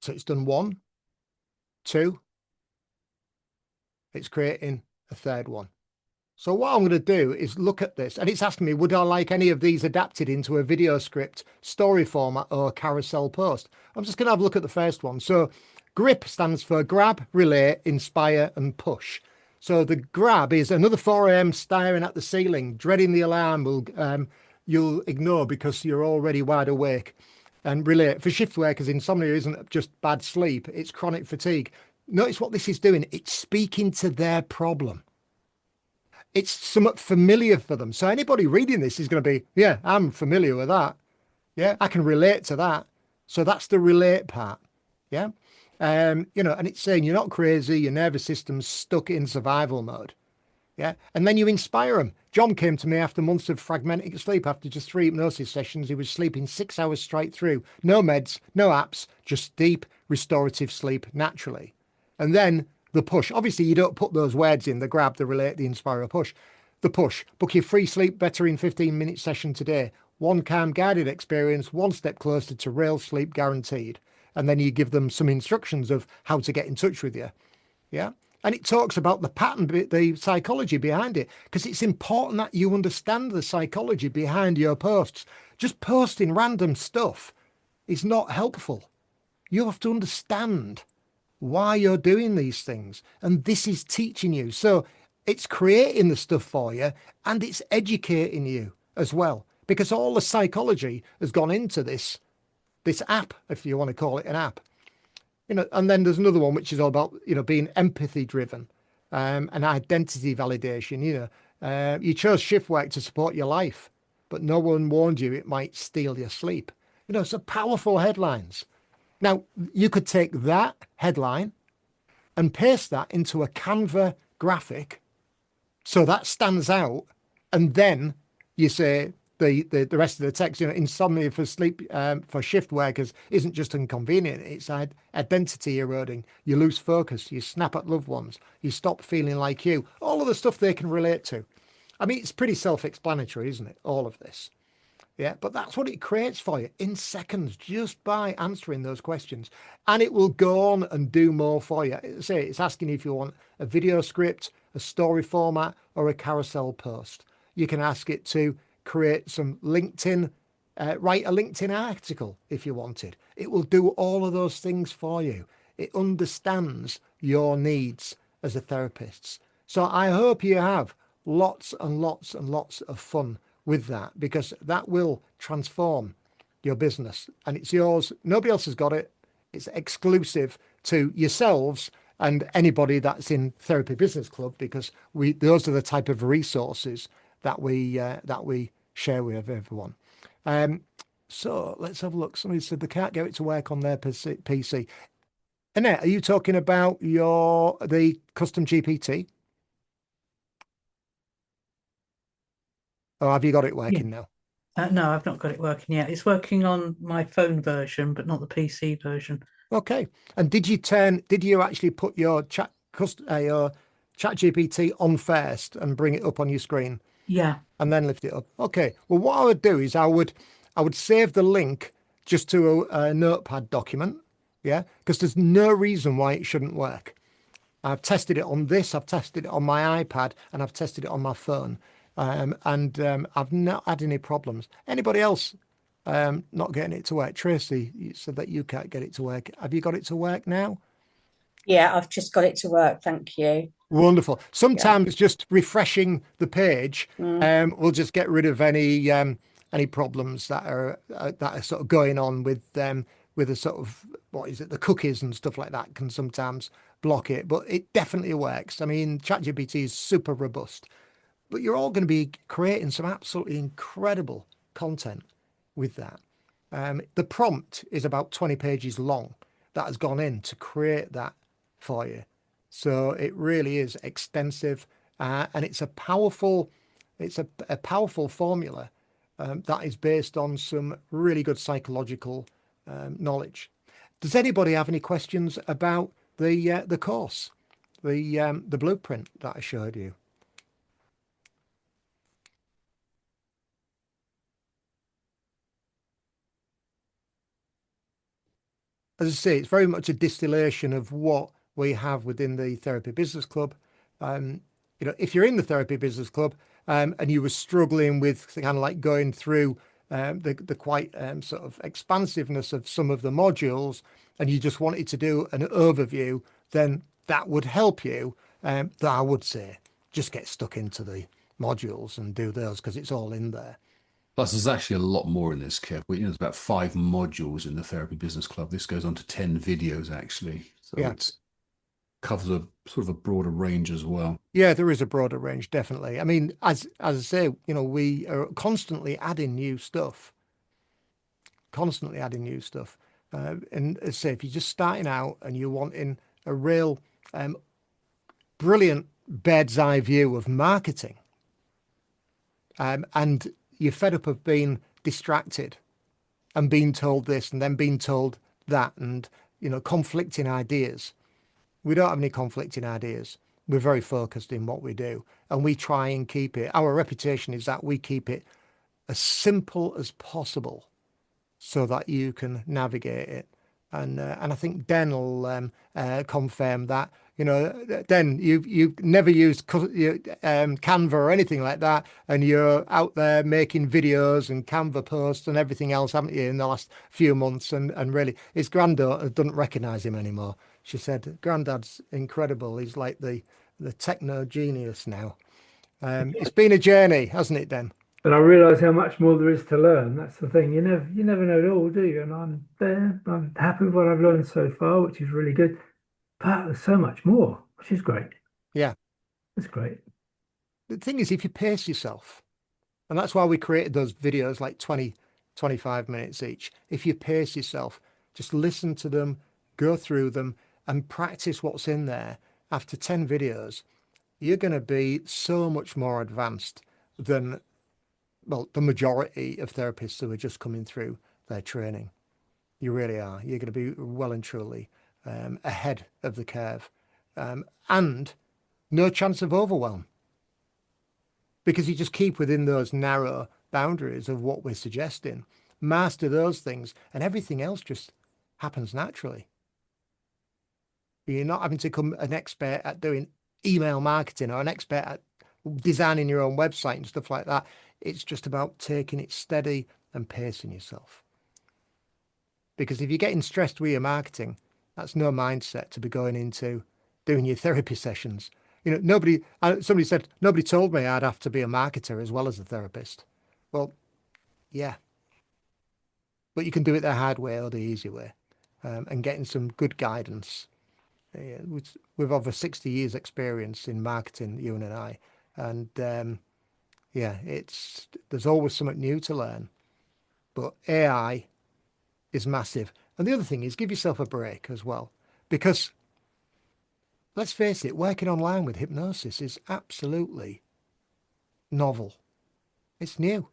So it's done 1, 2. It's creating a 3rd one. So what I'm going to do is look at this, and it's asking me, would I like any of these adapted into a video script, story format, or carousel post? I'm just going to have a look at the first one. So GRIP stands for grab, relate, inspire, and push. So the grab is another 4 a.m. staring at the ceiling, dreading the alarm you'll ignore because you're already wide awake. And relate, for shift workers, insomnia isn't just bad sleep, it's chronic fatigue. Notice what this is doing. It's speaking to their problem. It's somewhat familiar for them. So anybody reading this is going to be, yeah, I'm familiar with that. Yeah, I can relate to that. So that's the relate part. Yeah. You know, and it's saying you're not crazy, your nervous system's stuck in survival mode. Yeah. And then you inspire them. John came to me after months of fragmenting sleep. After just 3 hypnosis sessions, he was sleeping 6 hours straight through. No meds, no apps, just deep restorative sleep naturally. And then the push. Obviously, you don't put those words in, the grab, the relate, the inspire, or push. The push. Book your free sleep better in 15-minute session today. 1 calm guided experience, 1 step closer to real sleep guaranteed. And then you give them some instructions of how to get in touch with you. Yeah. And it talks about the pattern, the psychology behind it, because it's important that you understand the psychology behind your posts. Just posting random stuff is not helpful. You have to understand why you're doing these things. And this is teaching you. So it's creating the stuff for you, and it's educating you as well, because all the psychology has gone into this app, if you want to call it an app. You know, and then there's another one which is all about, you know, being empathy driven, and identity validation. You know, you chose shift work to support your life, but no one warned you it might steal your sleep. You know, so powerful headlines. Now, you could take that headline and paste that into a Canva graphic so that stands out, and then you say the rest of the text, you know, insomnia for sleep, for shift workers isn't just inconvenient, it's identity eroding. You lose focus, you snap at loved ones, you stop feeling like you, all of the stuff they can relate to. I mean, it's pretty self-explanatory, isn't it? All of this. Yeah, but that's what it creates for you in seconds, just by answering those questions. And it will go on and do more for you. Say it's asking if you want a video script, a story format, or a carousel post. You can ask it to create some LinkedIn, write a LinkedIn article if you wanted. It will do all of those things for you. It understands your needs as a therapist. So I hope you have lots and lots and lots of fun with that, because that will transform your business, and it's yours. Nobody else has got it. It's exclusive to yourselves and anybody that's in Therapy Business Club, because those are the type of resources that we share with everyone. So let's have a look. Somebody said they can't get it to work on their PC. Annette, are you talking about the custom GPT? Or have you got it working now? No, I've not got it working yet. It's working on my phone version, but not the PC version. Okay. And did you actually put your chat GPT on first and bring it up on your screen? Yeah. And then lift it up? Okay. Well, what I would do is I would save the link just to a notepad document. Yeah. Because there's no reason why it shouldn't work. I've tested it on this, I've tested it on my iPad, and I've tested it on my phone. I've not had any problems. Anybody else not getting it to work? Tracy, you said that you can't get it to work. Have you got it to work now? Yeah, I've just got it to work. Thank you. Wonderful. Yeah. Sometimes just refreshing the page will just get rid of any problems that are sort of going on with a sort of, what is it, the cookies and stuff like that can sometimes block it, but it definitely works. I mean, ChatGPT is super robust, but you're all going to be creating some absolutely incredible content with that. The prompt is about 20 pages long that has gone in to create that for you. So it really is extensive, and it's a powerful formula that is based on some really good psychological knowledge. Does anybody have any questions about the course, the blueprint that I showed you? As I say, it's very much a distillation of what we have within the Therapy Business Club. If you're in the Therapy Business Club and you were struggling with kind of like going through the quite sort of expansiveness of some of the modules, and you just wanted to do an overview, then that would help you. I would say just get stuck into the modules and do those because it's all in there. Plus, there's actually a lot more in this, Kev. There's about 5 modules in the Therapy Business Club. This goes on to 10 videos, actually. So it covers a sort of a broader range as well. Yeah, there is a broader range, definitely. I mean, as I say, we are constantly adding new stuff. And as I say, if you're just starting out and you're wanting a real brilliant bird's eye view of marketing, and you're fed up of being distracted and being told this and then being told that, and conflicting ideas. We don't have any conflicting ideas. We're very focused in what we do, and we try and keep it. Our reputation is that we keep it as simple as possible so that you can navigate it. And I think Den will confirm that. Den, you've never used Canva or anything like that, and you're out there making videos and Canva posts and everything else, haven't you, in the last few months? And really, his granddaughter doesn't recognise him anymore. She said, "Granddad's incredible. He's like the techno genius now." It's been a journey, hasn't it, Den? But I realise how much more there is to learn. That's the thing. You never know it all, do you? And I'm there. I'm happy with what I've learned so far, which is really good. But there's so much more, which is great. Yeah. It's great. The thing is, if you pace yourself, and that's why we created those videos like 20, 25 minutes each. If you pace yourself, just listen to them, go through them, and practice what's in there. After 10 videos, you're going to be so much more advanced than, well, the majority of therapists who are just coming through their training. You really are. You're going to be well and truly ahead of the curve, and no chance of overwhelm, because you just keep within those narrow boundaries of what we're suggesting. Master those things, and everything else just happens naturally. You're not having to become an expert at doing email marketing or an expert at designing your own website and stuff like that. It's just about taking it steady and pacing yourself. Because if you're getting stressed with your marketing, that's no mindset to be going into doing your therapy sessions. Somebody said, nobody told me I'd have to be a marketer as well as a therapist. Well, yeah. But you can do it the hard way or the easy way, and getting some good guidance. We've over 60 years experience in marketing, you and I. And there's always something new to learn. But AI is massive. And the other thing is give yourself a break as well, because let's face it, working online with hypnosis is absolutely novel. It's new.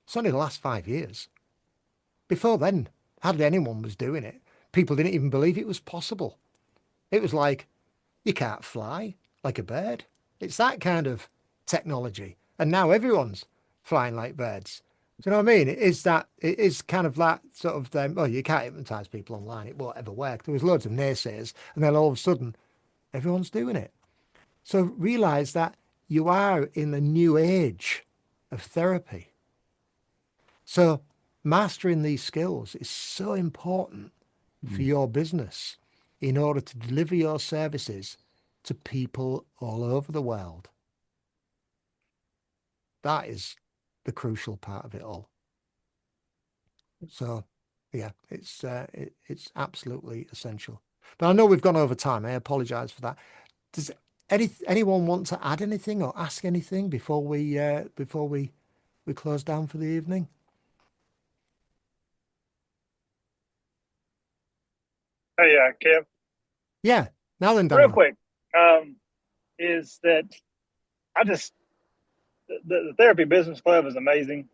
It's only the last 5 years. Before then, hardly anyone was doing it. People didn't even believe it was possible. It was like, you can't fly like a bird. It's that kind of technology. And now everyone's flying like birds. Do you know what I mean? It is kind of that sort of, you can't hypnotize people online. It won't ever work. There was loads of naysayers. And then all of a sudden, everyone's doing it. So realize that you are in a new age of therapy. So mastering these skills is so important for your business in order to deliver your services to people all over the world. That is the crucial part of it all. So, yeah, it's absolutely essential. But I know we've gone over time. I apologize for that. Does anyone want to add anything or ask anything before we close down for the evening? Hey, Kev, Yeah. Now then, real Daniel. quick, is that I just the Therapy Business Club is amazing.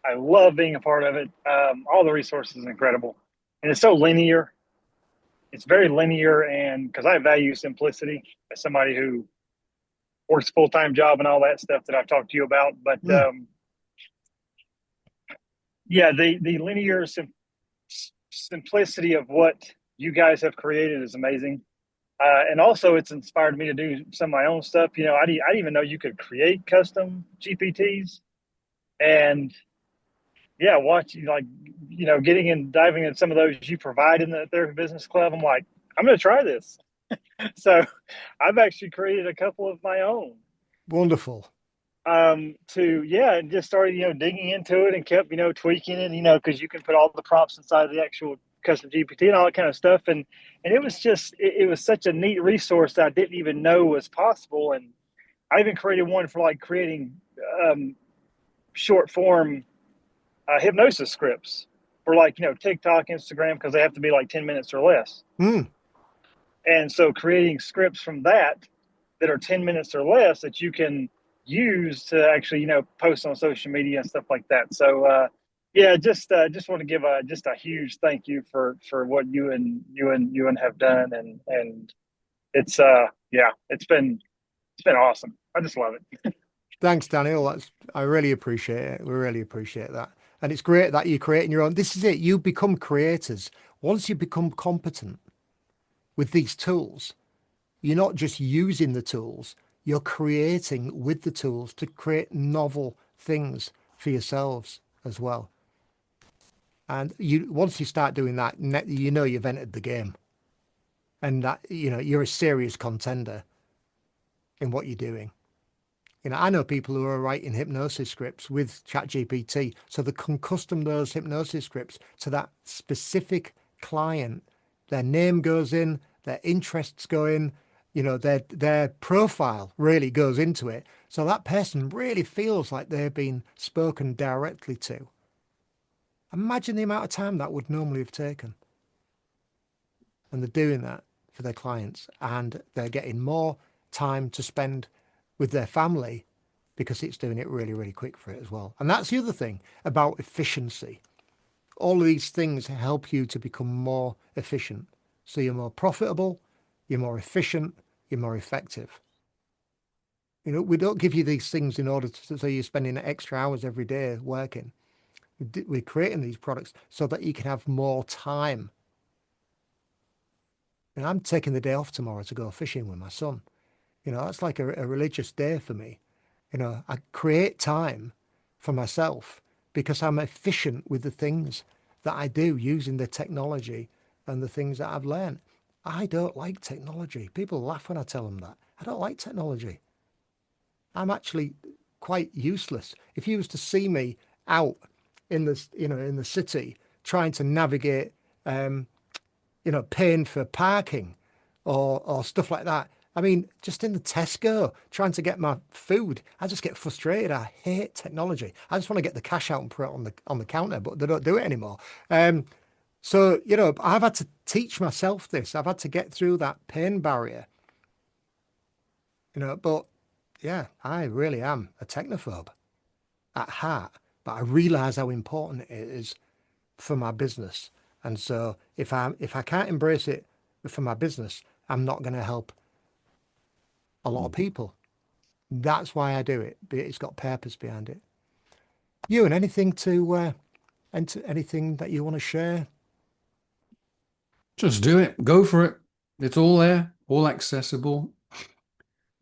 I love being a part of it. All the resources are incredible, and it's so linear. It's very linear, and because I value simplicity as somebody who works a full-time job and all that stuff that I've talked to you about. But yeah, the linear simplicity of what you guys have created is amazing. And also, it's inspired me to do some of my own stuff. You know, I didn't even know you could create custom GPTs. And yeah, getting in, diving in some of those you provide in the Therapy Business Club. I'm like, I'm going to try this. So I've actually created a couple of my own. Wonderful. And just started, digging into it and kept, tweaking it, because you can put all the prompts inside the actual custom GPT and all that kind of stuff. And it was just, it was such a neat resource that I didn't even know was possible. And I even created one for like creating short form hypnosis scripts for TikTok, Instagram, because they have to be like 10 minutes or less. And so creating scripts from that are 10 minutes or less that you can use to actually, post on social media and stuff like that. So, just want to give a huge thank you for what you and have done. And it's, it's been awesome. I just love it. Thanks, Daniel. I really appreciate it. We really appreciate that. And it's great that you're creating your own. This is it. You become creators. Once you become competent with these tools, you're not just using the tools, you're creating with the tools to create novel things for yourselves as well. And once you start doing that, you've entered the game. And that, you're a serious contender in what you're doing. I know people who are writing hypnosis scripts with ChatGPT, so they can custom those hypnosis scripts to that specific client. Their name goes in, their interests go in, their profile really goes into it. So that person really feels like they're being spoken directly to. Imagine the amount of time that would normally have taken. And they're doing that for their clients, and they're getting more time to spend with their family because it's doing it really, really quick for it as well. And that's the other thing about efficiency. All of these things help you to become more efficient. So you're more profitable, you're more efficient, you're more effective. We don't give you these things in order so you're spending extra hours every day working. We're creating these products so that you can have more time. And I'm taking the day off tomorrow to go fishing with my son. That's like a religious day for me. I create time for myself because I'm efficient with the things that I do using the technology and the things that I've learned. I don't like technology. People laugh when I tell them that. I don't like technology. I'm actually quite useless. If you was to see me out in the city trying to navigate, paying for parking or stuff like that. I mean, just in the Tesco, trying to get my food, I just get frustrated. I hate technology. I just want to get the cash out and put it on the counter, but they don't do it anymore. So, I've had to teach myself this. I've had to get through that pain barrier. But yeah, I really am a technophobe at heart. But I realize how important it is for my business. And so if I can't embrace it for my business, I'm not going to help a lot of people. That's why I do it. It's got purpose behind it. You and anything anything that you want to share? Just do it. Go for it. It's all there, all accessible.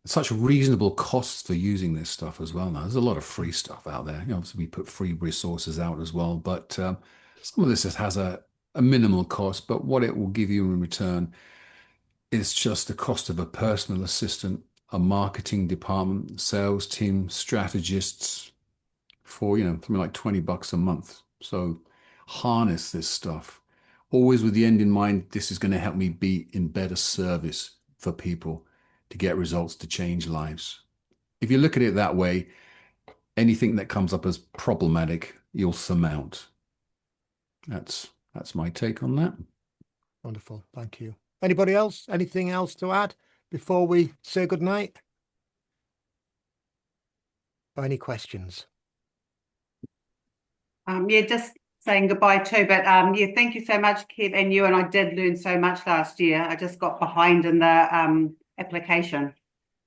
such reasonable costs for using this stuff as well now. There's a lot of free stuff out there. Obviously, we put free resources out as well, but some of this has a minimal cost, but what it will give you in return is just the cost of a personal assistant, a marketing department, sales team, strategists for, something like $20 a month. So harness this stuff, always with the end in mind. This is going to help me be in better service for people to get results, to change lives. If you look at it that way, anything that comes up as problematic, you'll surmount. That's my take on that. Wonderful. Thank you. Anybody else? Anything else to add before we say goodnight? Or any questions? Yeah, just saying goodbye too. But yeah, thank you so much, Kev, and you. And I did learn so much last year. I just got behind in the application.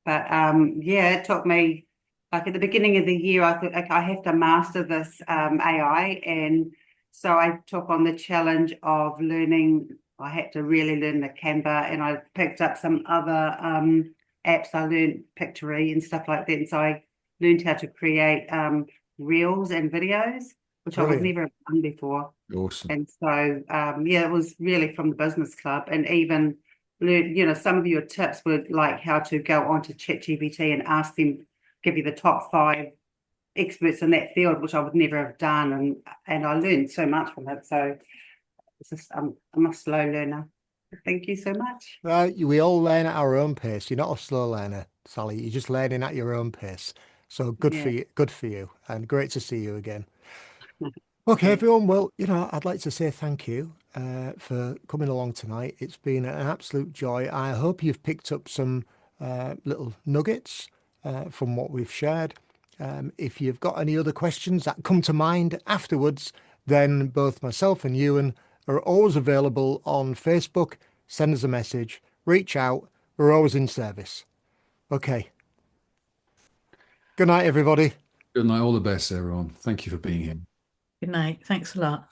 But yeah, it took me, like at the beginning of the year, I thought, okay, I have to master this AI. And so I took on the challenge of learning. I had to really learn the Canva, and I picked up some other apps. I learned Pictory and stuff like that. And so I learned how to create reels and videos, which I would never have done before. Awesome. And so, yeah, it was really from the business club. And even learn, some of your tips were like how to go onto ChatGPT and ask them, give you the top 5 experts in that field, which I would never have done. And I learned so much from it. So it's just, I'm a slow learner. Thank you so much. We all learn at our own pace. You're not a slow learner, Sally. You're just learning at your own pace. So good for you. Good for you. And great to see you again. Okay, everyone. Well, I'd like to say thank you for coming along tonight. It's been an absolute joy. I hope you've picked up some little nuggets from what we've shared. If you've got any other questions that come to mind afterwards, then both myself and Ewan are always available on Facebook. Send us a message, reach out. We're always in service. Okay. Good night, everybody. Good night. All the best, everyone. Thank you for being here. Good night. Thanks a lot.